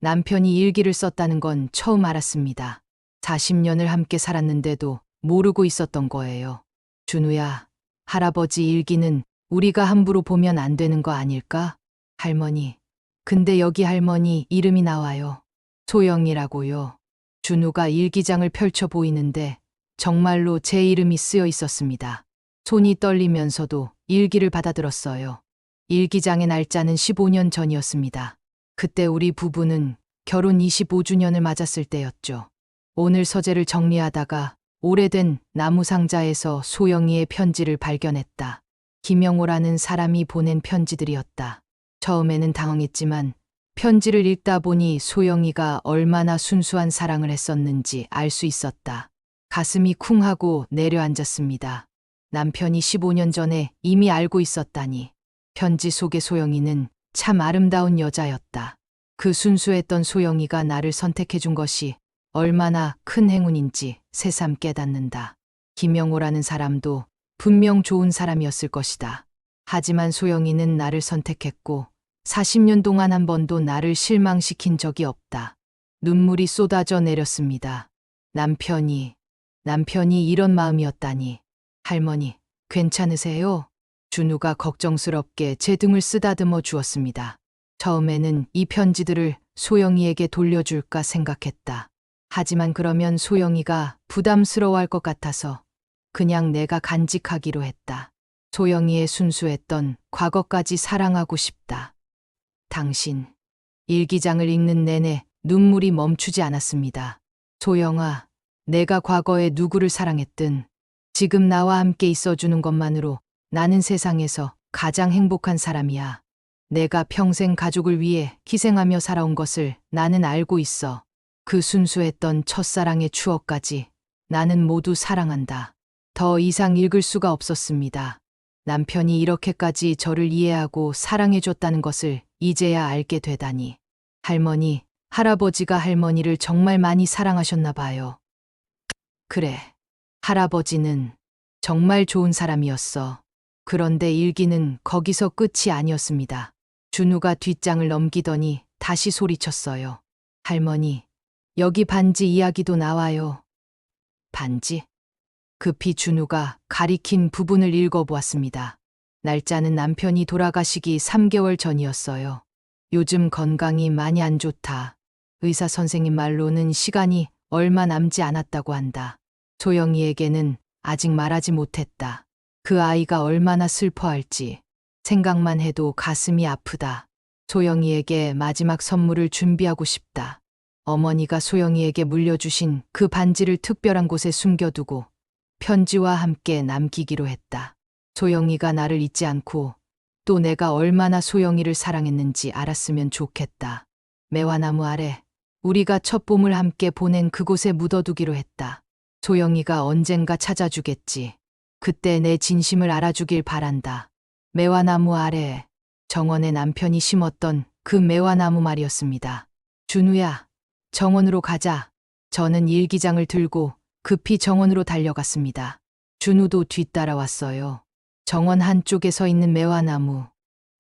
[SPEAKER 1] 남편이 일기를 썼다는 건 처음 알았습니다. 40년을 함께 살았는데도 모르고 있었던 거예요. 준우야, 할아버지 일기는 우리가 함부로 보면 안 되는 거 아닐까? 할머니, 근데 여기 할머니 이름이 나와요. 소영이라고요. 준우가 일기장을 펼쳐 보이는데 정말로 제 이름이 쓰여 있었습니다. 손이 떨리면서도 일기를 받아들었어요. 일기장의 날짜는 15년 전이었습니다. 그때 우리 부부는 결혼 25주년을 맞았을 때였죠. 오늘 서재를 정리하다가 오래된 나무 상자에서 소영이의 편지를 발견했다. 김영호라는 사람이 보낸 편지들이었다. 처음에는 당황했지만 편지를 읽다 보니 소영이가 얼마나 순수한 사랑을 했었는지 알 수 있었다. 가슴이 쿵 하고 내려앉았습니다. 남편이 15년 전에 이미 알고 있었다니. 편지 속의 소영이는 참 아름다운 여자였다. 그 순수했던 소영이가 나를 선택해준 것이 얼마나 큰 행운인지 새삼 깨닫는다. 김영호라는 사람도 분명 좋은 사람이었을 것이다. 하지만 소영이는 나를 선택했고 40년 동안 한 번도 나를 실망시킨 적이 없다. 눈물이 쏟아져 내렸습니다. 남편이 이런 마음이었다니. 할머니, 괜찮으세요? 준우가 걱정스럽게 제 등을 쓰다듬어 주었습니다. 처음에는 이 편지들을 소영이에게 돌려줄까 생각했다. 하지만 그러면 소영이가 부담스러워할 것 같아서 그냥 내가 간직하기로 했다. 소영이의 순수했던 과거까지 사랑하고 싶다. 당신. 일기장을 읽는 내내 눈물이 멈추지 않았습니다. 소영아, 내가 과거에 누구를 사랑했든 지금 나와 함께 있어주는 것만으로 나는 세상에서 가장 행복한 사람이야. 내가 평생 가족을 위해 희생하며 살아온 것을 나는 알고 있어. 그 순수했던 첫사랑의 추억까지 나는 모두 사랑한다. 더 이상 읽을 수가 없었습니다. 남편이 이렇게까지 저를 이해하고 사랑해줬다는 것을 이제야 알게 되다니. 할머니, 할아버지가 할머니를 정말 많이 사랑하셨나 봐요. 그래, 할아버지는 정말 좋은 사람이었어. 그런데 일기는 거기서 끝이 아니었습니다. 준우가 뒷장을 넘기더니 다시 소리쳤어요. 할머니, 여기 반지 이야기도 나와요. 반지? 급히 준우가 가리킨 부분을 읽어보았습니다. 날짜는 남편이 돌아가시기 3개월 전이었어요. 요즘 건강이 많이 안 좋다. 의사 선생님 말로는 시간이 얼마 남지 않았다고 한다. 소영이에게는 아직 말하지 못했다. 그 아이가 얼마나 슬퍼할지 생각만 해도 가슴이 아프다. 소영이에게 마지막 선물을 준비하고 싶다. 어머니가 소영이에게 물려주신 그 반지를 특별한 곳에 숨겨두고 편지와 함께 남기기로 했다. 소영이가 나를 잊지 않고 또 내가 얼마나 소영이를 사랑했는지 알았으면 좋겠다. 매화나무 아래 우리가 첫 봄을 함께 보낸 그곳에 묻어두기로 했다. 소영이가 언젠가 찾아주겠지. 그때 내 진심을 알아주길 바란다. 매화나무 아래 정원의 남편이 심었던 그 매화나무 말이었습니다. 준우야, 정원으로 가자. 저는 일기장을 들고 급히 정원으로 달려갔습니다. 준우도 뒤따라왔어요. 정원 한쪽에 서 있는 매화나무.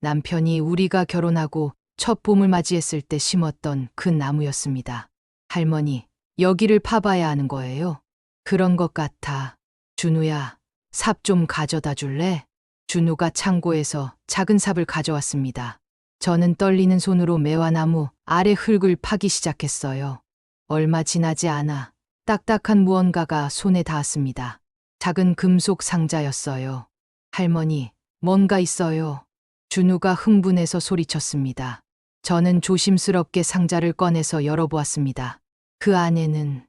[SPEAKER 1] 남편이 우리가 결혼하고 첫 봄을 맞이했을 때 심었던 그 나무였습니다. 할머니, 여기를 파봐야 하는 거예요? 그런 것 같아. 준우야, 삽 좀 가져다 줄래? 준우가 창고에서 작은 삽을 가져왔습니다. 저는 떨리는 손으로 매화나무 아래 흙을 파기 시작했어요. 얼마 지나지 않아 딱딱한 무언가가 손에 닿았습니다. 작은 금속 상자였어요. 할머니, 뭔가 있어요. 준우가 흥분해서 소리쳤습니다. 저는 조심스럽게 상자를 꺼내서 열어보았습니다. 그 안에는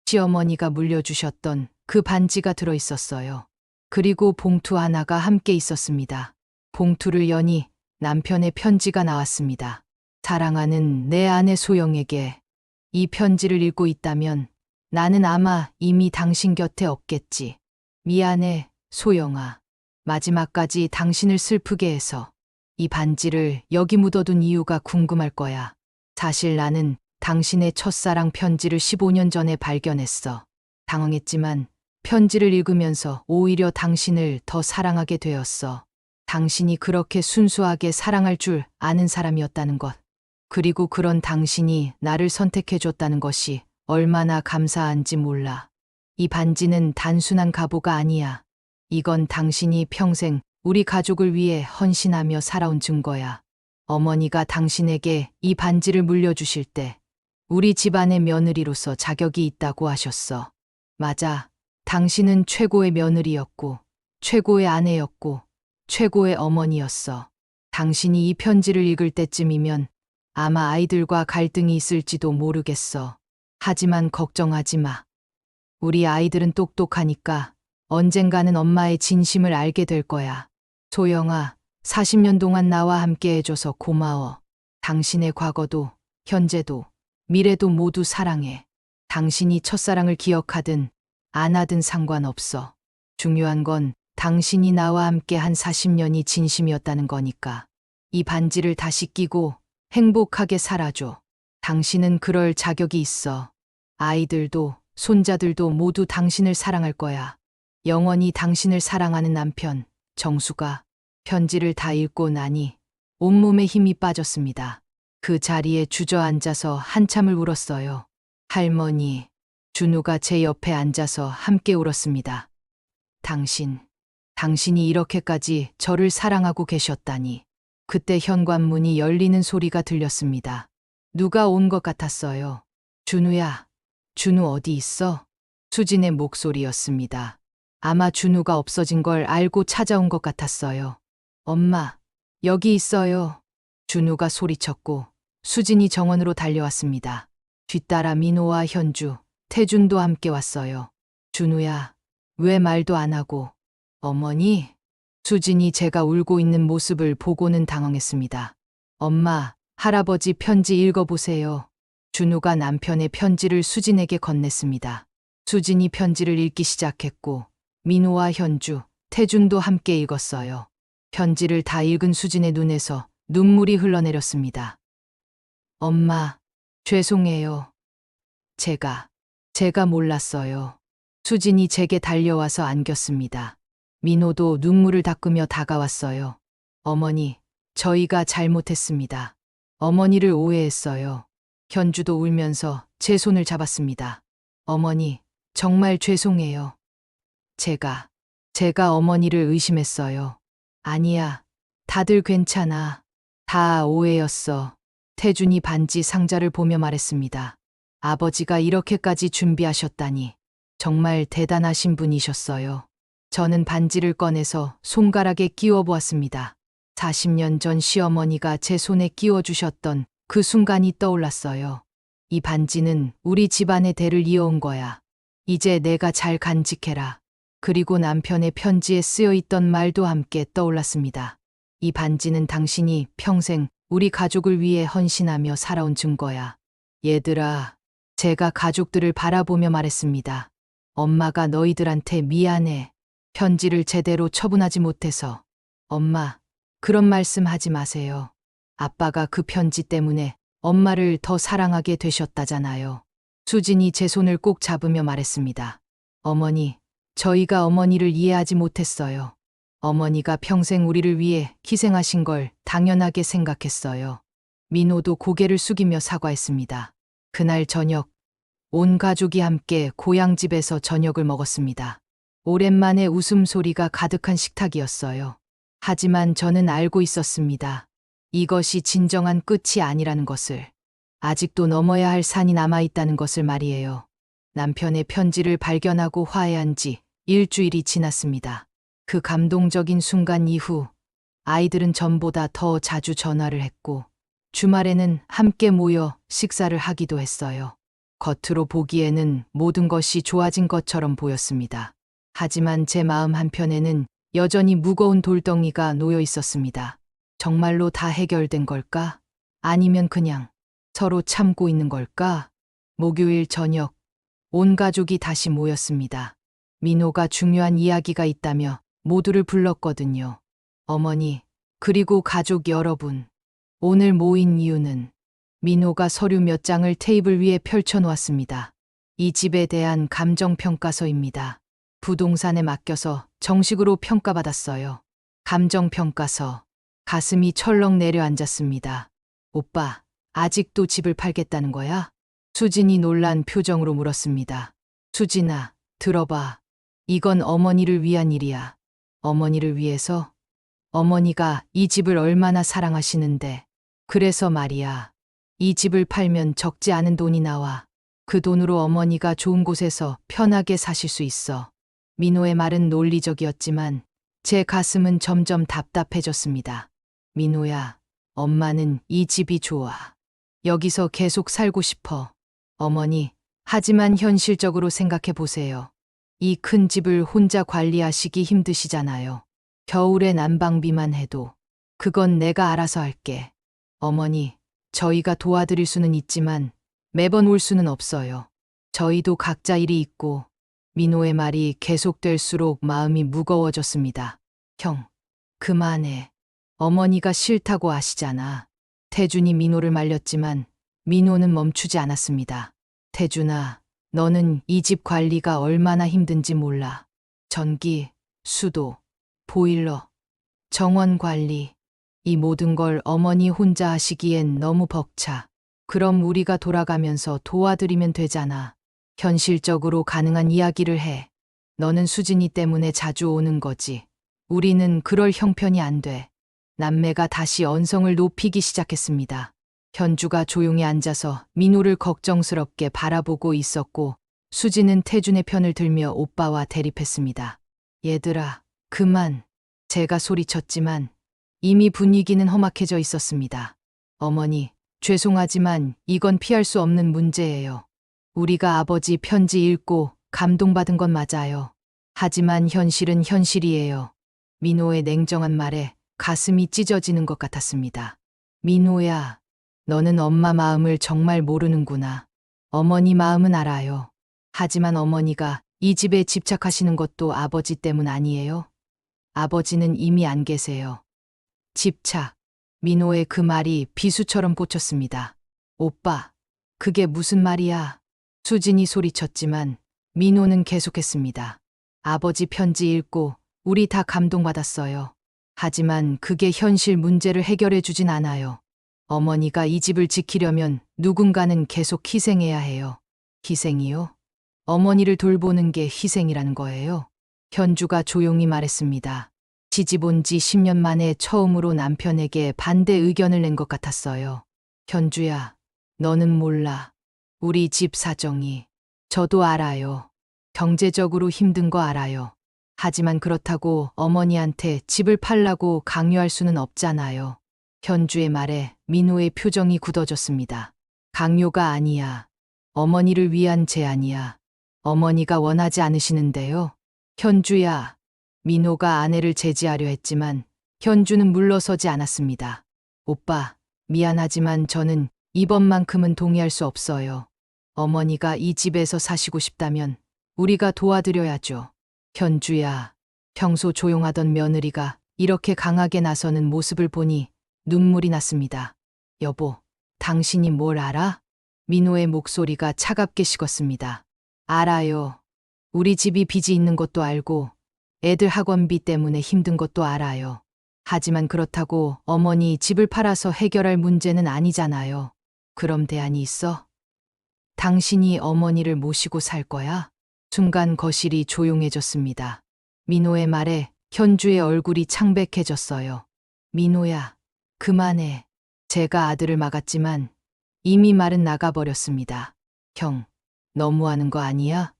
[SPEAKER 1] 시어머니가 물려주셨던 그 반지가 들어있었어요. 그리고 봉투 하나가 함께 있었습니다. 봉투를 여니 남편의 편지가 나왔습니다. 사랑하는 내 아내 소영에게 이 편지를 읽고 있다면 나는 아마 이미 당신 곁에 없겠지. 미안해, 소영아. 마지막까지 당신을 슬프게 해서 이 반지를 여기 묻어둔 이유가 궁금할 거야. 사실 나는 당신의 첫사랑 편지를 15년 전에 발견했어. 당황했지만 편지를 읽으면서 오히려 당신을 더 사랑하게 되었어. 당신이 그렇게 순수하게 사랑할 줄 아는 사람이었다는 것. 그리고 그런 당신이 나를 선택해줬다는 것이 얼마나 감사한지 몰라. 이 반지는 단순한 갑오가 아니야. 이건 당신이 평생 우리 가족을 위해 헌신하며 살아온 증거야. 어머니가 당신에게 이 반지를 물려주실 때 우리 집안의 며느리로서 자격이 있다고 하셨어. 맞아. 당신은 최고의 며느리였고, 최고의 아내였고, 최고의 어머니였어. 당신이 이 편지를 읽을 때쯤이면 아마 아이들과 갈등이 있을지도 모르겠어. 하지만 걱정하지 마. 우리 아이들은 똑똑하니까 언젠가는 엄마의 진심을 알게 될 거야. 소영아, 40년 동안 나와 함께 해줘서 고마워. 당신의 과거도, 현재도, 미래도 모두 사랑해. 당신이 첫사랑을 기억하든 안 하든 상관없어. 중요한 건 당신이 나와 함께 한 40년이 진심이었다는 거니까. 이 반지를 다시 끼고 행복하게 살아줘. 당신은 그럴 자격이 있어. 아이들도, 손자들도 모두 당신을 사랑할 거야. 영원히 당신을 사랑하는 남편, 정수가. 편지를 다 읽고 나니 온몸에 힘이 빠졌습니다. 그 자리에 주저앉아서 한참을 울었어요. 할머니, 준우가 제 옆에 앉아서 함께 울었습니다. 당신이 이렇게까지 저를 사랑하고 계셨다니. 그때 현관문이 열리는 소리가 들렸습니다. 누가 온 것 같았어요. 준우야, 준우 어디 있어? 수진의 목소리였습니다. 아마 준우가 없어진 걸 알고 찾아온 것 같았어요. 엄마, 여기 있어요. 준우가 소리쳤고 수진이 정원으로 달려왔습니다. 뒤따라 민호와 현주, 태준도 함께 왔어요. 준우야, 왜 말도 안 하고? 어머니? 수진이 제가 울고 있는 모습을 보고는 당황했습니다. 엄마, 할아버지 편지 읽어보세요. 준우가 남편의 편지를 수진에게 건넸습니다. 수진이 편지를 읽기 시작했고 민호와 현주, 태준도 함께 읽었어요. 편지를 다 읽은 수진의 눈에서 눈물이 흘러내렸습니다. 엄마, 죄송해요. 제가 몰랐어요. 수진이 제게 달려와서 안겼습니다. 민호도 눈물을 닦으며 다가왔어요. 어머니, 저희가 잘못했습니다. 어머니를 오해했어요. 현주도 울면서 제 손을 잡았습니다. 어머니, 정말 죄송해요. 제가 어머니를 의심했어요. 아니야, 다들 괜찮아. 다 오해였어. 태준이 반지 상자를 보며 말했습니다. 아버지가 이렇게까지 준비하셨다니 정말 대단하신 분이셨어요. 저는 반지를 꺼내서 손가락에 끼워 보았습니다. 40년 전 시어머니가 제 손에 끼워 주셨던 그 순간이 떠올랐어요. 이 반지는 우리 집안의 대를 이어온 거야. 이제 내가 잘 간직해라. 그리고 남편의 편지에 쓰여 있던 말도 함께 떠올랐습니다. 이 반지는 당신이 평생 우리 가족을 위해 헌신하며 살아온 증거야. 얘들아, 제가 가족들을 바라보며 말했습니다. 엄마가 너희들한테 미안해. 편지를 제대로 처분하지 못해서. 엄마, 그런 말씀 하지 마세요. 아빠가 그 편지 때문에 엄마를 더 사랑하게 되셨다잖아요. 수진이 제 손을 꼭 잡으며 말했습니다. 어머니, 저희가 어머니를 이해하지 못했어요. 어머니가 평생 우리를 위해 희생하신 걸 당연하게 생각했어요. 민호도 고개를 숙이며 사과했습니다. 그날 저녁, 온 가족이 함께 고향집에서 저녁을 먹었습니다. 오랜만에 웃음소리가 가득한 식탁이었어요. 하지만 저는 알고 있었습니다. 이것이 진정한 끝이 아니라는 것을. 아직도 넘어야 할 산이 남아있다는 것을 말이에요. 남편의 편지를 발견하고 화해한 지 일주일이 지났습니다. 그 감동적인 순간 이후 아이들은 전보다 더 자주 전화를 했고 주말에는 함께 모여 식사를 하기도 했어요. 겉으로 보기에는 모든 것이 좋아진 것처럼 보였습니다. 하지만 제 마음 한편에는 여전히 무거운 돌덩이가 놓여 있었습니다. 정말로 다 해결된 걸까? 아니면 그냥 서로 참고 있는 걸까? 목요일 저녁, 온 가족이 다시 모였습니다. 민호가 중요한 이야기가 있다며 모두를 불렀거든요. 어머니, 그리고 가족 여러분. 오늘 모인 이유는 민호가 서류 몇 장을 테이블 위에 펼쳐놓았습니다. 이 집에 대한 감정평가서입니다. 부동산에 맡겨서 정식으로 평가받았어요. 감정평가서. 가슴이 철렁 내려앉았습니다. 오빠, 아직도 집을 팔겠다는 거야? 수진이 놀란 표정으로 물었습니다. 수진아, 들어봐. 이건 어머니를 위한 일이야. 어머니를 위해서? 어머니가 이 집을 얼마나 사랑하시는데. 그래서 말이야. 이 집을 팔면 적지 않은 돈이 나와. 그 돈으로 어머니가 좋은 곳에서 편하게 사실 수 있어. 민호의 말은 논리적이었지만 제 가슴은 점점 답답해졌습니다. 민호야, 엄마는 이 집이 좋아. 여기서 계속 살고 싶어. 어머니, 하지만 현실적으로 생각해 보세요. 이 큰 집을 혼자 관리하시기 힘드시잖아요. 겨울에 난방비만 해도. 그건 내가 알아서 할게. 어머니, 저희가 도와드릴 수는 있지만 매번 올 수는 없어요. 저희도 각자 일이 있고. 민호의 말이 계속될수록 마음이 무거워졌습니다. 형, 그만해. 어머니가 싫다고 아시잖아. 태준이 민호를 말렸지만 민호는 멈추지 않았습니다. 태준아, 너는 이 집 관리가 얼마나 힘든지 몰라. 전기, 수도, 보일러, 정원 관리. 이 모든 걸 어머니 혼자 하시기엔 너무 벅차. 그럼 우리가 돌아가면서 도와드리면 되잖아. 현실적으로 가능한 이야기를 해. 너는 수진이 때문에 자주 오는 거지. 우리는 그럴 형편이 안 돼. 남매가 다시 언성을 높이기 시작했습니다. 현주가 조용히 앉아서 민호를 걱정스럽게 바라보고 있었고 수진은 태준의 편을 들며 오빠와 대립했습니다. 얘들아, 그만. 제가 소리쳤지만 이미 분위기는 험악해져 있었습니다. 어머니, 죄송하지만 이건 피할 수 없는 문제예요. 우리가 아버지 편지 읽고 감동받은 건 맞아요. 하지만 현실은 현실이에요. 민호의 냉정한 말에 가슴이 찢어지는 것 같았습니다. 민호야, 너는 엄마 마음을 정말 모르는구나. 어머니 마음은 알아요. 하지만 어머니가 이 집에 집착하시는 것도 아버지 때문 아니에요? 아버지는 이미 안 계세요. 집착. 민호의 그 말이 비수처럼 꽂혔습니다. 오빠, 그게 무슨 말이야? 수진이 소리쳤지만 민호는 계속했습니다. 아버지 편지 읽고 우리 다 감동받았어요. 하지만 그게 현실 문제를 해결해 주진 않아요. 어머니가 이 집을 지키려면 누군가는 계속 희생해야 해요. 희생이요? 어머니를 돌보는 게 희생이라는 거예요. 현주가 조용히 말했습니다. 시집 온 지 10년 만에 처음으로 남편에게 반대 의견을 낸 것 같았어요. 현주야, 너는 몰라. 우리 집 사정이. 저도 알아요. 경제적으로 힘든 거 알아요. 하지만 그렇다고 어머니한테 집을 팔라고 강요할 수는 없잖아요. 현주의 말에 민호의 표정이 굳어졌습니다. 강요가 아니야. 어머니를 위한 제안이야. 어머니가 원하지 않으시는데요. 현주야. 민호가 아내를 제지하려 했지만 현주는 물러서지 않았습니다. 오빠, 미안하지만 저는 이번만큼은 동의할 수 없어요. 어머니가 이 집에서 사시고 싶다면 우리가 도와드려야죠. 현주야, 평소 조용하던 며느리가 이렇게 강하게 나서는 모습을 보니 눈물이 났습니다. 여보, 당신이 뭘 알아? 민호의 목소리가 차갑게 식었습니다. 알아요. 우리 집이 빚이 있는 것도 알고 애들 학원비 때문에 힘든 것도 알아요. 하지만 그렇다고 어머니 집을 팔아서 해결할 문제는 아니잖아요. 그럼 대안이 있어? 당신이 어머니를 모시고 살 거야? 순간 거실이 조용해졌습니다. 민호의 말에 현주의 얼굴이 창백해졌어요. 민호야, 그만해. 제가 아들을 막았지만 이미 말은 나가버렸습니다. 형, 너무하는 거 아니야?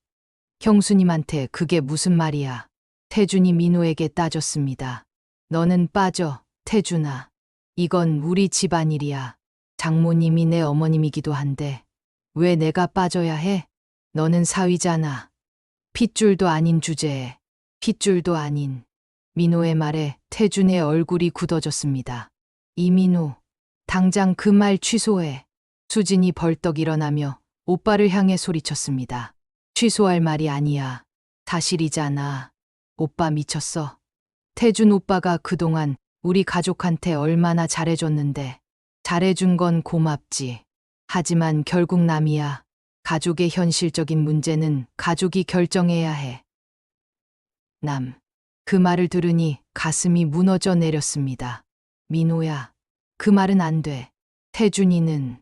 [SPEAKER 1] 형수님한테 그게 무슨 말이야? 태준이 민호에게 따졌습니다. 너는 빠져, 태준아. 이건 우리 집안일이야. 장모님이 내 어머님이기도 한데 왜 내가 빠져야 해? 너는 사위잖아. 핏줄도 아닌 주제에 핏줄도 아닌. 민호의 말에 태준의 얼굴이 굳어졌습니다. 이민호, 당장 그 말 취소해. 수진이 벌떡 일어나며 오빠를 향해 소리쳤습니다. 취소할 말이 아니야. 사실이잖아. 오빠 미쳤어. 태준 오빠가 그동안 우리 가족한테 얼마나 잘해줬는데. 잘해준 건 고맙지. 하지만 결국 남이야. 가족의 현실적인 문제는 가족이 결정해야 해. 남. 그 말을 들으니 가슴이 무너져 내렸습니다. 민호야, 그 말은 안 돼. 태준이는,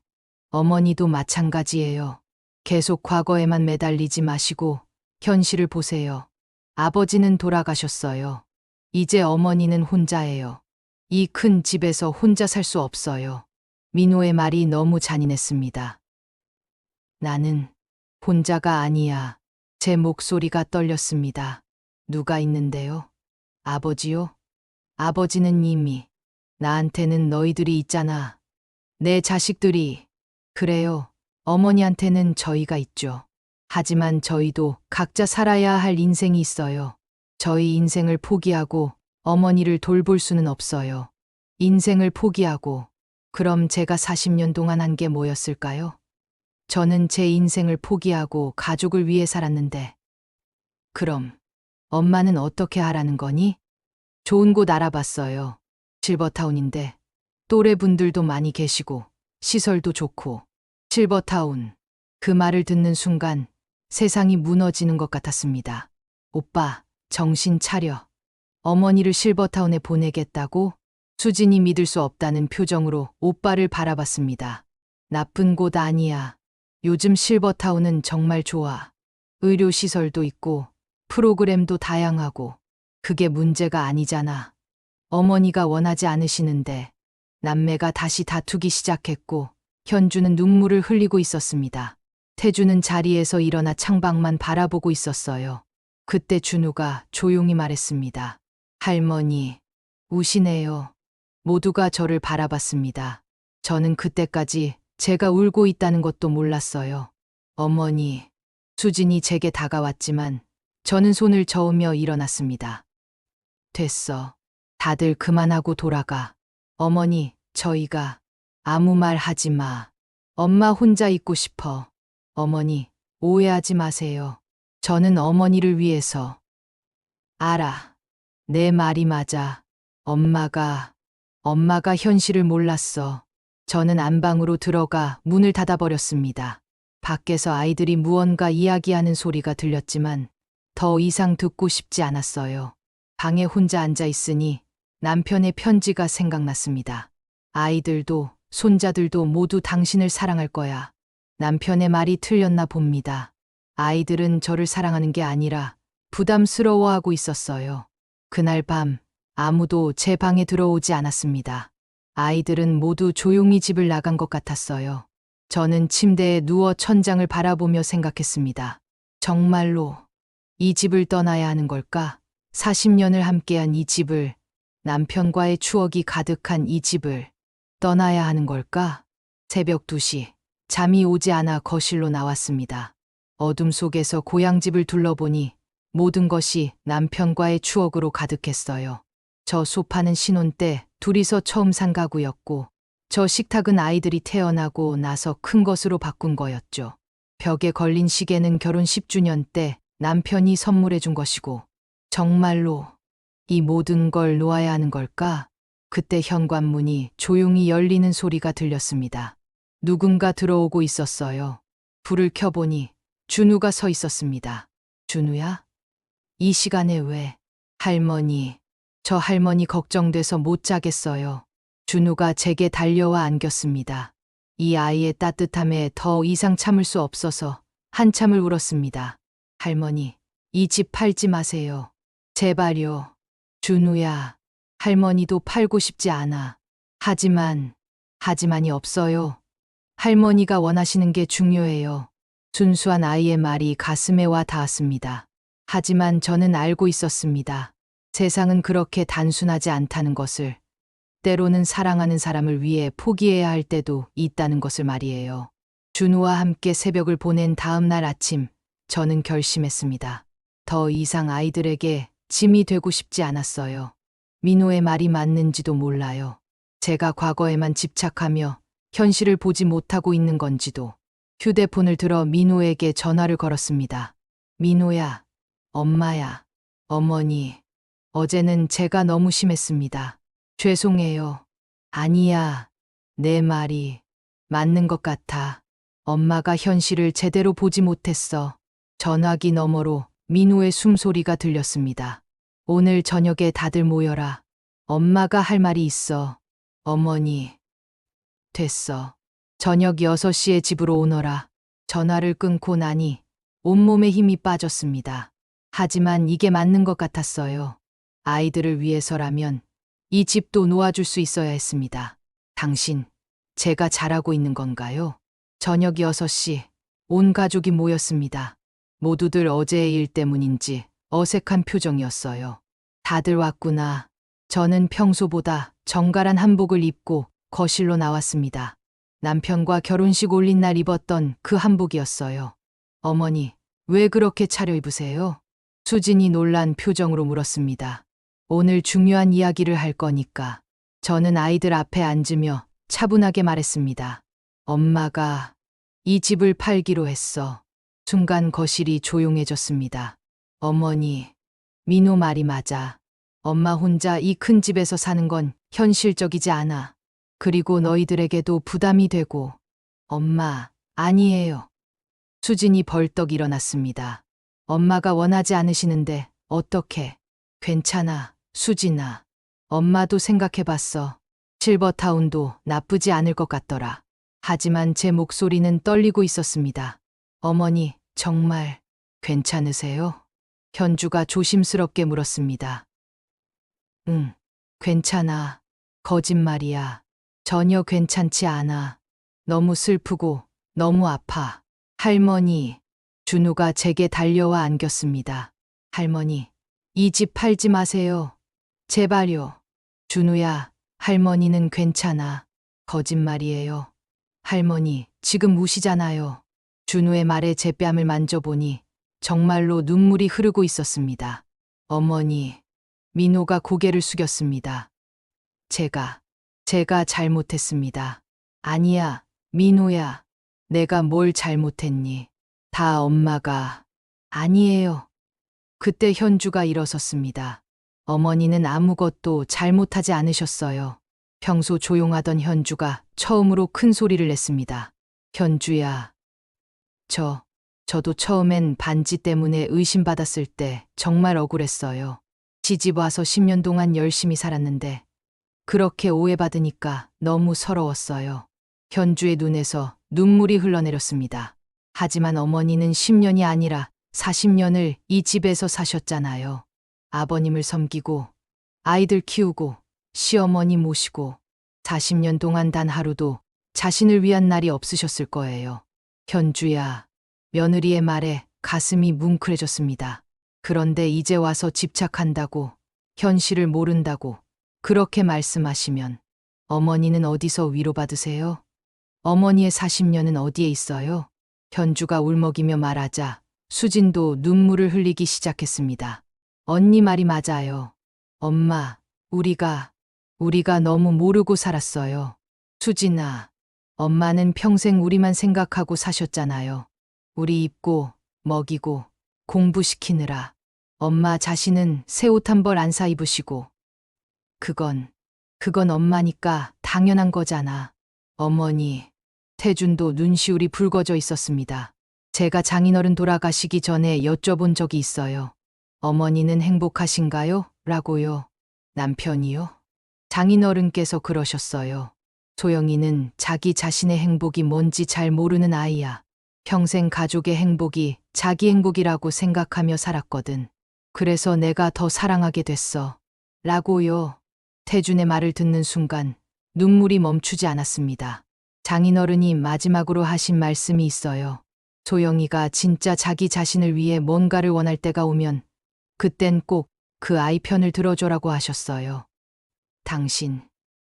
[SPEAKER 1] 어머니도 마찬가지예요. 계속 과거에만 매달리지 마시고 현실을 보세요. 아버지는 돌아가셨어요. 이제 어머니는 혼자예요. 이 큰 집에서 혼자 살 수 없어요. 민호의 말이 너무 잔인했습니다. 나는 혼자가 아니야. 제 목소리가 떨렸습니다. 누가 있는데요? 아버지요? 아버지는 이미. 나한테는 너희들이 있잖아. 내 자식들이. 그래요. 어머니한테는 저희가 있죠. 하지만 저희도 각자 살아야 할 인생이 있어요. 저희 인생을 포기하고 어머니를 돌볼 수는 없어요. 인생을 포기하고. 그럼 제가 40년 동안 한 게 뭐였을까요? 저는 제 인생을 포기하고 가족을 위해 살았는데. 그럼 엄마는 어떻게 하라는 거니? 좋은 곳 알아봤어요. 실버타운인데 또래분들도 많이 계시고 시설도 좋고. 실버타운. 그 말을 듣는 순간 세상이 무너지는 것 같았습니다. 오빠, 정신 차려. 어머니를 실버타운에 보내겠다고? 수진이 믿을 수 없다는 표정으로 오빠를 바라봤습니다. 나쁜 곳 아니야. 요즘 실버타운은 정말 좋아. 의료시설도 있고 프로그램도 다양하고. 그게 문제가 아니잖아. 어머니가 원하지 않으시는데. 남매가 다시 다투기 시작했고 현주는 눈물을 흘리고 있었습니다. 태주는 자리에서 일어나 창밖만 바라보고 있었어요. 그때 준우가 조용히 말했습니다. 할머니, 우시네요. 모두가 저를 바라봤습니다. 저는 그때까지 제가 울고 있다는 것도 몰랐어요. 어머니, 수진이 제게 다가왔지만 저는 손을 저으며 일어났습니다. 됐어. 다들 그만하고 돌아가. 어머니, 저희가 아무 말 하지 마. 엄마 혼자 있고 싶어. 어머니, 오해하지 마세요. 저는 어머니를 위해서. 알아. 내 말이 맞아. 엄마가 현실을 몰랐어. 저는 안방으로 들어가 문을 닫아버렸습니다. 밖에서 아이들이 무언가 이야기하는 소리가 들렸지만 더 이상 듣고 싶지 않았어요. 방에 혼자 앉아 있으니 남편의 편지가 생각났습니다. 아이들도 손자들도 모두 당신을 사랑할 거야. 남편의 말이 틀렸나 봅니다. 아이들은 저를 사랑하는 게 아니라 부담스러워하고 있었어요. 그날 밤 아무도 제 방에 들어오지 않았습니다. 아이들은 모두 조용히 집을 나간 것 같았어요. 저는 침대에 누워 천장을 바라보며 생각했습니다. 정말로 이 집을 떠나야 하는 걸까? 40년을 함께한 이 집을, 남편과의 추억이 가득한 이 집을 떠나야 하는 걸까? 새벽 2시, 잠이 오지 않아 거실로 나왔습니다. 어둠 속에서 고향집을 둘러보니 모든 것이 남편과의 추억으로 가득했어요. 저 소파는 신혼 때 둘이서 처음 산 가구였고, 저 식탁은 아이들이 태어나고 나서 큰 것으로 바꾼 거였죠. 벽에 걸린 시계는 결혼 10주년 때 남편이 선물해 준 것이고, 정말로 이 모든 걸 놓아야 하는 걸까? 그때 현관문이 조용히 열리는 소리가 들렸습니다. 누군가 들어오고 있었어요. 불을 켜보니 준우가 서 있었습니다. 준우야? 이 시간에 왜? 할머니. 저 할머니 걱정돼서 못 자겠어요. 준우가 제게 달려와 안겼습니다. 이 아이의 따뜻함에 더 이상 참을 수 없어서 한참을 울었습니다. 할머니, 이 집 팔지 마세요. 제발요. 준우야, 할머니도 팔고 싶지 않아. 하지만이 없어요. 할머니가 원하시는 게 중요해요. 순수한 아이의 말이 가슴에 와 닿았습니다. 하지만 저는 알고 있었습니다. 세상은 그렇게 단순하지 않다는 것을, 때로는 사랑하는 사람을 위해 포기해야 할 때도 있다는 것을 말이에요. 준우와 함께 새벽을 보낸 다음 날 아침, 저는 결심했습니다. 더 이상 아이들에게 짐이 되고 싶지 않았어요. 민호의 말이 맞는지도 몰라요. 제가 과거에만 집착하며 현실을 보지 못하고 있는 건지도. 휴대폰을 들어 민호에게 전화를 걸었습니다. 민호야, 엄마야, 어머니. 어제는 제가 너무 심했습니다. 죄송해요. 아니야. 내 말이 맞는 것 같아. 엄마가 현실을 제대로 보지 못했어. 전화기 너머로 민호의 숨소리가 들렸습니다. 오늘 저녁에 다들 모여라. 엄마가 할 말이 있어. 어머니. 됐어. 저녁 6시에 집으로 오너라. 전화를 끊고 나니 온몸에 힘이 빠졌습니다. 하지만 이게 맞는 것 같았어요. 아이들을 위해서라면 이 집도 놓아줄 수 있어야 했습니다. 당신, 제가 잘하고 있는 건가요? 저녁 6시, 온 가족이 모였습니다. 모두들 어제의 일 때문인지 어색한 표정이었어요. 다들 왔구나. 저는 평소보다 정갈한 한복을 입고 거실로 나왔습니다. 남편과 결혼식 올린 날 입었던 그 한복이었어요. 어머니, 왜 그렇게 차려입으세요? 수진이 놀란 표정으로 물었습니다. 오늘 중요한 이야기를 할 거니까. 저는 아이들 앞에 앉으며 차분하게 말했습니다. 엄마가 이 집을 팔기로 했어. 순간 거실이 조용해졌습니다. 어머니, 민호 말이 맞아. 엄마 혼자 이 큰 집에서 사는 건 현실적이지 않아. 그리고 너희들에게도 부담이 되고. 엄마, 아니에요. 수진이 벌떡 일어났습니다. 엄마가 원하지 않으시는데 어떻게? 괜찮아, 수진아. 엄마도 생각해봤어. 실버타운도 나쁘지 않을 것 같더라. 하지만 제 목소리는 떨리고 있었습니다. 어머니, 정말 괜찮으세요? 현주가 조심스럽게 물었습니다. 응, 괜찮아. 거짓말이야. 전혀 괜찮지 않아. 너무 슬프고 너무 아파. 할머니, 준우가 제게 달려와 안겼습니다. 할머니, 이 집 팔지 마세요. 제발요. 준우야, 할머니는 괜찮아. 거짓말이에요. 할머니, 지금 우시잖아요. 준우의 말에 제 뺨을 만져보니 정말로 눈물이 흐르고 있었습니다. 어머니, 민호가 고개를 숙였습니다. 제가 잘못했습니다. 아니야, 민호야. 내가 뭘 잘못했니? 다 엄마가. 아니에요. 그때 현주가 일어섰습니다. 어머니는 아무것도 잘못하지 않으셨어요. 평소 조용하던 현주가 처음으로 큰 소리를 냈습니다. 현주야. 저도 처음엔 반지 때문에 의심받았을 때 정말 억울했어요. 시집 와서 10년 동안 열심히 살았는데 그렇게 오해받으니까 너무 서러웠어요. 현주의 눈에서 눈물이 흘러내렸습니다. 하지만 어머니는 10년이 아니라 40년을 이 집에서 사셨잖아요. 아버님을 섬기고 아이들 키우고 시어머니 모시고 40년 동안 단 하루도 자신을 위한 날이 없으셨을 거예요. 현주야. 며느리의 말에 가슴이 뭉클해졌습니다. 그런데 이제 와서 집착한다고, 현실을 모른다고 그렇게 말씀하시면 어머니는 어디서 위로받으세요? 어머니의 40년은 어디에 있어요? 현주가 울먹이며 말하자 수진도 눈물을 흘리기 시작했습니다. 언니 말이 맞아요. 엄마, 우리가 너무 모르고 살았어요. 수진아, 엄마는 평생 우리만 생각하고 사셨잖아요. 우리 입고, 먹이고, 공부시키느라. 엄마 자신은 새 옷 한 벌 안 사 입으시고. 그건 엄마니까 당연한 거잖아. 어머니, 태준도 눈시울이 붉어져 있었습니다. 제가 장인어른 돌아가시기 전에 여쭤본 적이 있어요. 어머니는 행복하신가요? 라고요. 남편이요? 장인어른께서 그러셨어요. 소영이는 자기 자신의 행복이 뭔지 잘 모르는 아이야. 평생 가족의 행복이 자기 행복이라고 생각하며 살았거든. 그래서 내가 더 사랑하게 됐어. 라고요. 태준의 말을 듣는 순간 눈물이 멈추지 않았습니다. 장인어른이 마지막으로 하신 말씀이 있어요. 소영이가 진짜 자기 자신을 위해 뭔가를 원할 때가 오면 그땐 꼭 그 아이 편을 들어줘라고 하셨어요.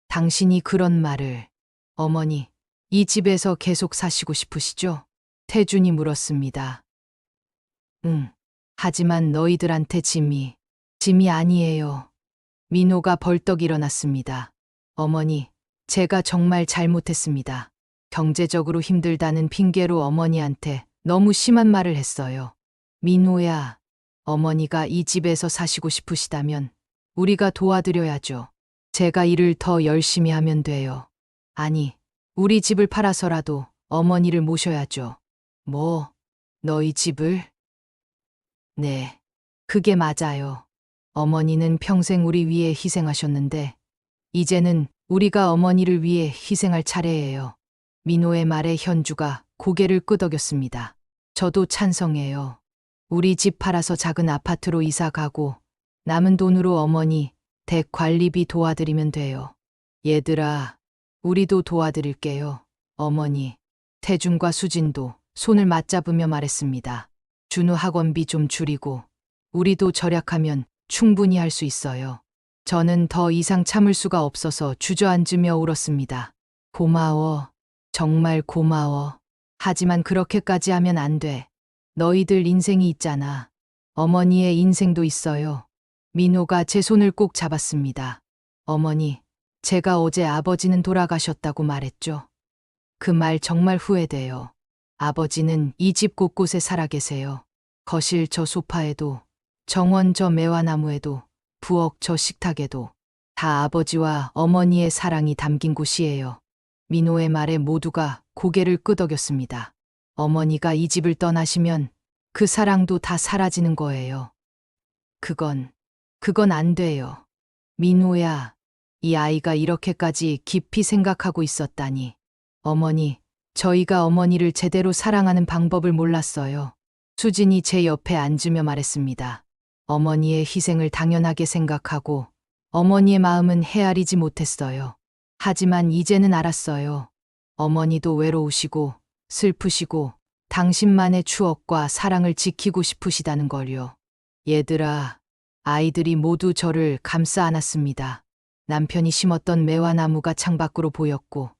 [SPEAKER 1] 당신이 그런 말을. 어머니, 이 집에서 계속 사시고 싶으시죠? 태준이 물었습니다. 응. 하지만 너희들한테 짐이 아니에요. 민호가 벌떡 일어났습니다. 어머니, 제가 정말 잘못했습니다. 경제적으로 힘들다는 핑계로 어머니한테 너무 심한 말을 했어요. 민호야, 어머니가 이 집에서 사시고 싶으시다면 우리가 도와드려야죠. 제가 일을 더 열심히 하면 돼요. 아니, 우리 집을 팔아서라도 어머니를 모셔야죠. 뭐, 너희 집을? 네, 그게 맞아요. 어머니는 평생 우리 위해 희생하셨는데, 이제는 우리가 어머니를 위해 희생할 차례예요. 민호의 말에 현주가 고개를 끄덕였습니다. 저도 찬성해요. 우리 집 팔아서 작은 아파트로 이사 가고, 남은 돈으로 어머니 댁 관리비 도와드리면 돼요. 얘들아, 우리도 도와드릴게요. 어머니. 태준과 수진도 손을 맞잡으며 말했습니다. 준우 학원비 좀 줄이고 우리도 절약하면 충분히 할 수 있어요. 저는 더 이상 참을 수가 없어서 주저앉으며 울었습니다. 고마워. 정말 고마워. 하지만 그렇게까지 하면 안 돼. 너희들 인생이 있잖아. 어머니의 인생도 있어요. 민호가 제 손을 꼭 잡았습니다. 어머니, 제가 어제 아버지는 돌아가셨다고 말했죠. 그 말 정말 후회돼요. 아버지는 이 집 곳곳에 살아계세요. 거실 저 소파에도, 정원 저 매화나무에도, 부엌 저 식탁에도 다 아버지와 어머니의 사랑이 담긴 곳이에요. 민호의 말에 모두가 고개를 끄덕였습니다. 어머니가 이 집을 떠나시면 그 사랑도 다 사라지는 거예요. 그건 안 돼요. 민호야, 이 아이가 이렇게까지 깊이 생각하고 있었다니. 어머니, 저희가 어머니를 제대로 사랑하는 방법을 몰랐어요. 수진이 제 옆에 앉으며 말했습니다. 어머니의 희생을 당연하게 생각하고 어머니의 마음은 헤아리지 못했어요. 하지만 이제는 알았어요. 어머니도 외로우시고 슬프시고 당신만의 추억과 사랑을 지키고 싶으시다는 걸요. 얘들아, 아이들이 모두 저를 감싸 안았습니다. 남편이 심었던 매화나무가 창밖으로 보였고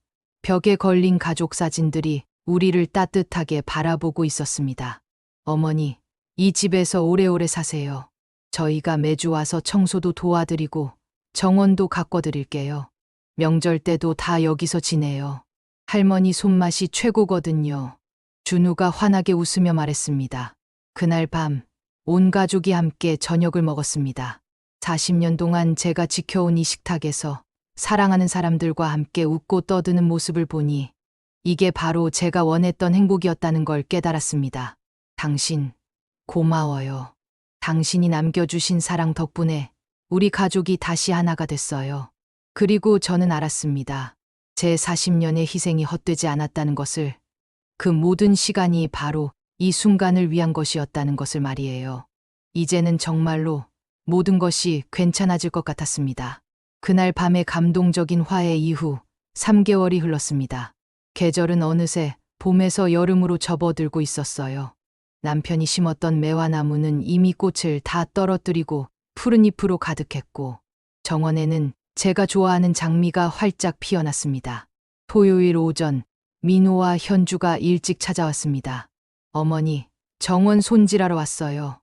[SPEAKER 1] 벽에 걸린 가족 사진들이 우리를 따뜻하게 바라보고 있었습니다. 어머니, 이 집에서 오래오래 사세요. 저희가 매주 와서 청소도 도와드리고 정원도 가꿔드릴게요. 명절 때도 다 여기서 지내요. 할머니 손맛이 최고거든요. 준우가 환하게 웃으며 말했습니다. 그날 밤, 온 가족이 함께 저녁을 먹었습니다. 40년 동안 제가 지켜온 이 식탁에서 사랑하는 사람들과 함께 웃고 떠드는 모습을 보니 이게 바로 제가 원했던 행복이었다는 걸 깨달았습니다. 당신, 고마워요. 당신이 남겨주신 사랑 덕분에 우리 가족이 다시 하나가 됐어요. 그리고 저는 알았습니다. 제 40년의 희생이 헛되지 않았다는 것을, 그 모든 시간이 바로 이 순간을 위한 것이었다는 것을 말이에요. 이제는 정말로 모든 것이 괜찮아질 것 같았습니다. 그날 밤의 감동적인 화해 이후 3개월이 흘렀습니다. 계절은 어느새 봄에서 여름으로 접어들고 있었어요. 남편이 심었던 매화나무는 이미 꽃을 다 떨어뜨리고 푸른 잎으로 가득했고, 정원에는 제가 좋아하는 장미가 활짝 피어났습니다. 토요일 오전, 민호와 현주가 일찍 찾아왔습니다. 어머니, 정원 손질하러 왔어요.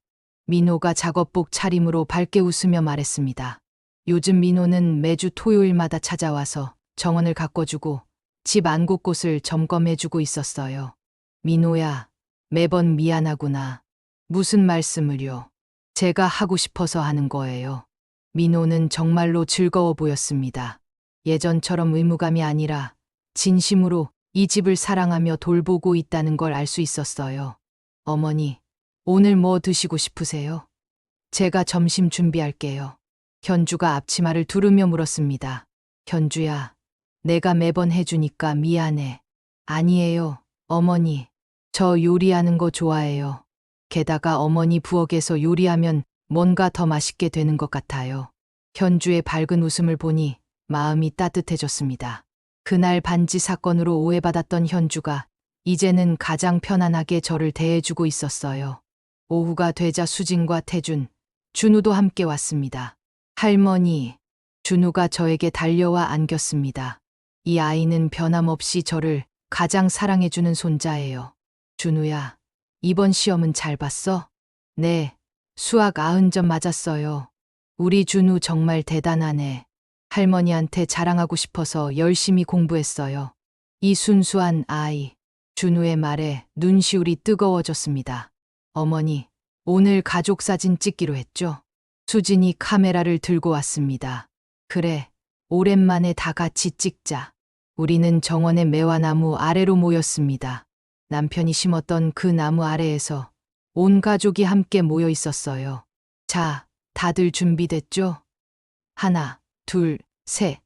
[SPEAKER 1] 민호가 작업복 차림으로 밝게 웃으며 말했습니다. 요즘 민호는 매주 토요일마다 찾아와서 정원을 가꿔주고 집 안 곳곳을 점검해주고 있었어요. 민호야, 매번 미안하구나. 무슨 말씀을요? 제가 하고 싶어서 하는 거예요. 민호는 정말로 즐거워 보였습니다. 예전처럼 의무감이 아니라 진심으로 이 집을 사랑하며 돌보고 있다는 걸 알 수 있었어요. 어머니, 오늘 뭐 드시고 싶으세요? 제가 점심 준비할게요. 현주가 앞치마를 두르며 물었습니다. 현주야, 내가 매번 해주니까 미안해. 아니에요, 어머니. 저 요리하는 거 좋아해요. 게다가 어머니 부엌에서 요리하면 뭔가 더 맛있게 되는 것 같아요. 현주의 밝은 웃음을 보니 마음이 따뜻해졌습니다. 그날 반지 사건으로 오해받았던 현주가 이제는 가장 편안하게 저를 대해주고 있었어요. 오후가 되자 수진과 태준, 준우도 함께 왔습니다. 할머니, 준우가 저에게 달려와 안겼습니다. 이 아이는 변함없이 저를 가장 사랑해주는 손자예요. 준우야, 이번 시험은 잘 봤어? 네, 수학 90점 맞았어요. 우리 준우 정말 대단하네. 할머니한테 자랑하고 싶어서 열심히 공부했어요. 이 순수한 아이, 준우의 말에 눈시울이 뜨거워졌습니다. 어머니, 오늘 가족 사진 찍기로 했죠? 수진이 카메라를 들고 왔습니다. 그래, 오랜만에 다 같이 찍자. 우리는 정원의 매화나무 아래로 모였습니다. 남편이 심었던 그 나무 아래에서 온 가족이 함께 모여 있었어요. 자, 다들 준비됐죠? 하나, 둘, 셋.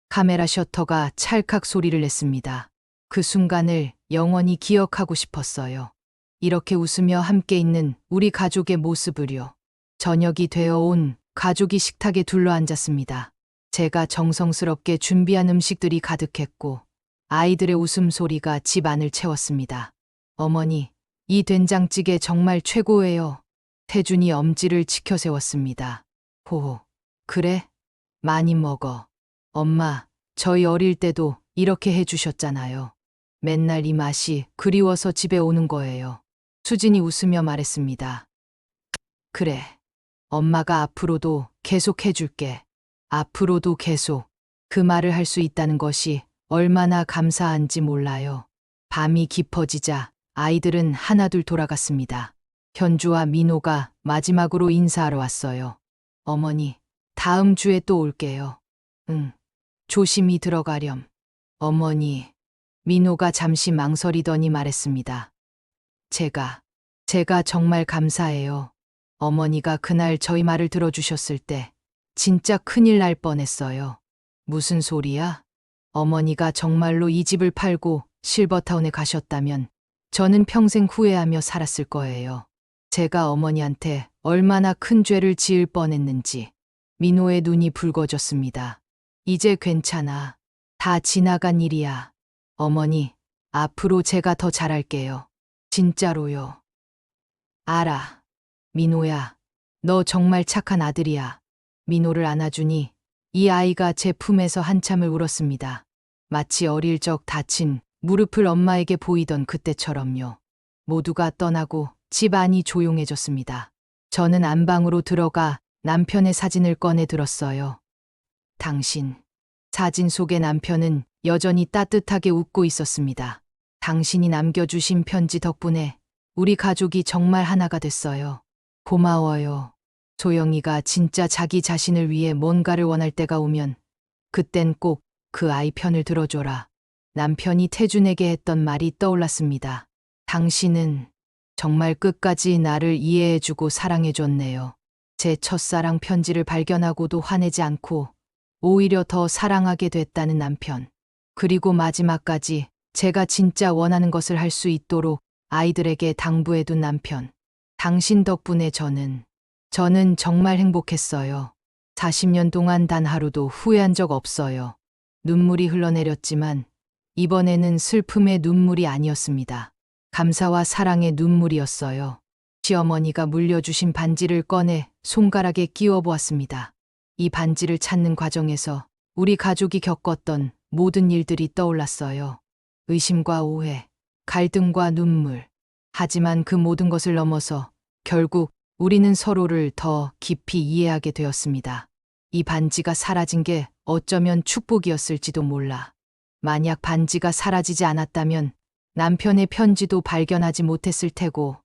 [SPEAKER 1] 카메라 셔터가 찰칵 소리를 냈습니다. 그 순간을 영원히 기억하고 싶었어요. 이렇게 웃으며 함께 있는 우리 가족의 모습을요. 저녁이 되어 온 가족이 식탁에 둘러앉았습니다. 제가 정성스럽게 준비한 음식들이 가득했고 아이들의 웃음소리가 집 안을 채웠습니다. 어머니, 이 된장찌개 정말 최고예요. 태준이 엄지를 치켜 세웠습니다. 호호, 그래? 많이 먹어. 엄마, 저희 어릴 때도 이렇게 해주셨잖아요. 맨날 이 맛이 그리워서 집에 오는 거예요. 수진이 웃으며 말했습니다. 그래, 엄마가 앞으로도 계속 해줄게. 앞으로도 계속. 그 말을 할 수 있다는 것이 얼마나 감사한지 몰라요. 밤이 깊어지자 아이들은 하나둘 돌아갔습니다. 현주와 민호가 마지막으로 인사하러 왔어요. 어머니, 다음 주에 또 올게요. 응, 조심히 들어가렴. 어머니, 민호가 잠시 망설이더니 말했습니다. 제가 정말 감사해요. 어머니가 그날 저희 말을 들어주셨을 때 진짜 큰일 날 뻔했어요. 무슨 소리야? 어머니가 정말로 이 집을 팔고 실버타운에 가셨다면 저는 평생 후회하며 살았을 거예요. 제가 어머니한테 얼마나 큰 죄를 지을 뻔했는지. 민호의 눈이 붉어졌습니다. 이제 괜찮아. 다 지나간 일이야. 어머니, 앞으로 제가 더 잘할게요. 진짜로요. 알아. 민호야, 너 정말 착한 아들이야. 민호를 안아주니 이 아이가 제 품에서 한참을 울었습니다. 마치 어릴 적 다친 무릎을 엄마에게 보이던 그때처럼요. 모두가 떠나고 집 안이 조용해졌습니다. 저는 안방으로 들어가 남편의 사진을 꺼내 들었어요. 당신, 사진 속의 남편은 여전히 따뜻하게 웃고 있었습니다. 당신이 남겨주신 편지 덕분에 우리 가족이 정말 하나가 됐어요. 고마워요. 소영이가 진짜 자기 자신을 위해 뭔가를 원할 때가 오면 그땐 꼭 그 아이 편을 들어줘라. 남편이 태준에게 했던 말이 떠올랐습니다. 당신은 정말 끝까지 나를 이해해주고 사랑해줬네요. 제 첫사랑 편지를 발견하고도 화내지 않고 오히려 더 사랑하게 됐다는 남편. 그리고 마지막까지 제가 진짜 원하는 것을 할 수 있도록 아이들에게 당부해둔 남편. 당신 덕분에 저는 정말 행복했어요. 40년 동안 단 하루도 후회한 적 없어요. 눈물이 흘러내렸지만 이번에는 슬픔의 눈물이 아니었습니다. 감사와 사랑의 눈물이었어요. 시어머니가 물려주신 반지를 꺼내 손가락에 끼워 보았습니다. 이 반지를 찾는 과정에서 우리 가족이 겪었던 모든 일들이 떠올랐어요. 의심과 오해, 갈등과 눈물. 하지만 그 모든 것을 넘어서 결국 우리는 서로를 더 깊이 이해하게 되었습니다. 이 반지가 사라진 게 어쩌면 축복이었을지도 몰라. 만약 반지가 사라지지 않았다면 남편의 편지도 발견하지 못했을 테고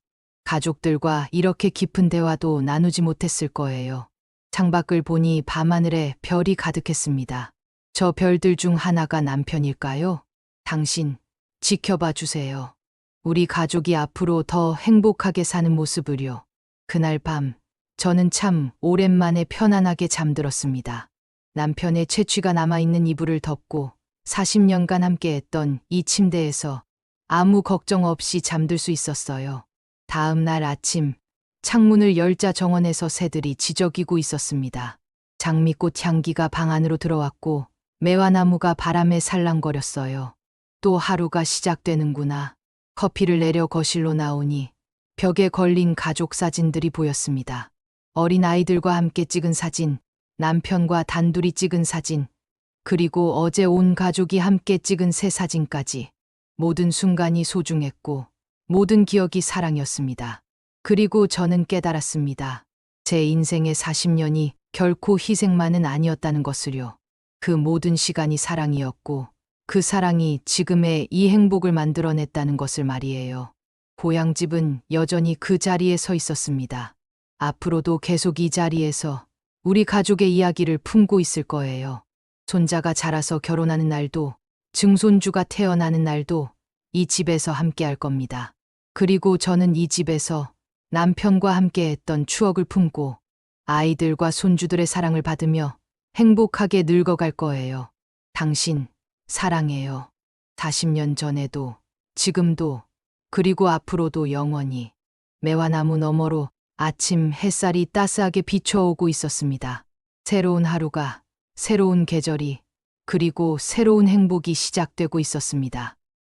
[SPEAKER 1] 가족들과 이렇게 깊은 대화도 나누지 못했을 거예요. 창밖을 보니 밤하늘에 별이 가득했습니다. 저 별들 중 하나가 남편일까요? 당신 지켜봐 주세요. 우리 가족이 앞으로 더 행복하게 사는 모습을요. 그날 밤 저는 참 오랜만에 편안하게 잠들었습니다. 남편의 채취가 남아있는 이불을 덮고 40년간 함께했던 이 침대에서 아무 걱정 없이 잠들 수 있었어요. 다음 날 아침 창문을 열자 정원에서 새들이 지저귀고 있었습니다. 장미꽃 향기가 방 안으로 들어왔고 매화나무가 바람에 살랑거렸어요. 또 하루가 시작되는구나. 커피를 내려 거실로 나오니 벽에 걸린 가족 사진들이 보였습니다. 어린 아이들과 함께 찍은 사진, 남편과 단둘이 찍은 사진, 그리고 어제 온 가족이 함께 찍은 새 사진까지. 모든 순간이 소중했고 모든 기억이 사랑이었습니다. 그리고 저는 깨달았습니다. 제 인생의 40년이 결코 희생만은 아니었다는 것을요. 그 모든 시간이 사랑이었고 그 사랑이 지금의 이 행복을 만들어냈다는 것을 말이에요. 고향집은 여전히 그 자리에 서 있었습니다. 앞으로도 계속 이 자리에서 우리 가족의 이야기를 품고 있을 거예요. 손자가 자라서 결혼하는 날도, 증손주가 태어나는 날도 이 집에서 함께 할 겁니다. 그리고 저는 이 집에서 남편과 함께 했던 추억을 품고 아이들과 손주들의 사랑을 받으며 행복하게 늙어갈 거예요. 당신 사랑해요. 40년 전에도, 지금도, 그리고 앞으로도 영원히. 매화나무 너머로 아침 햇살이 따스하게 비춰오고 있었습니다. 새로운 하루가, 새로운 계절이, 그리고 새로운 행복이 시작되고 있었습니다.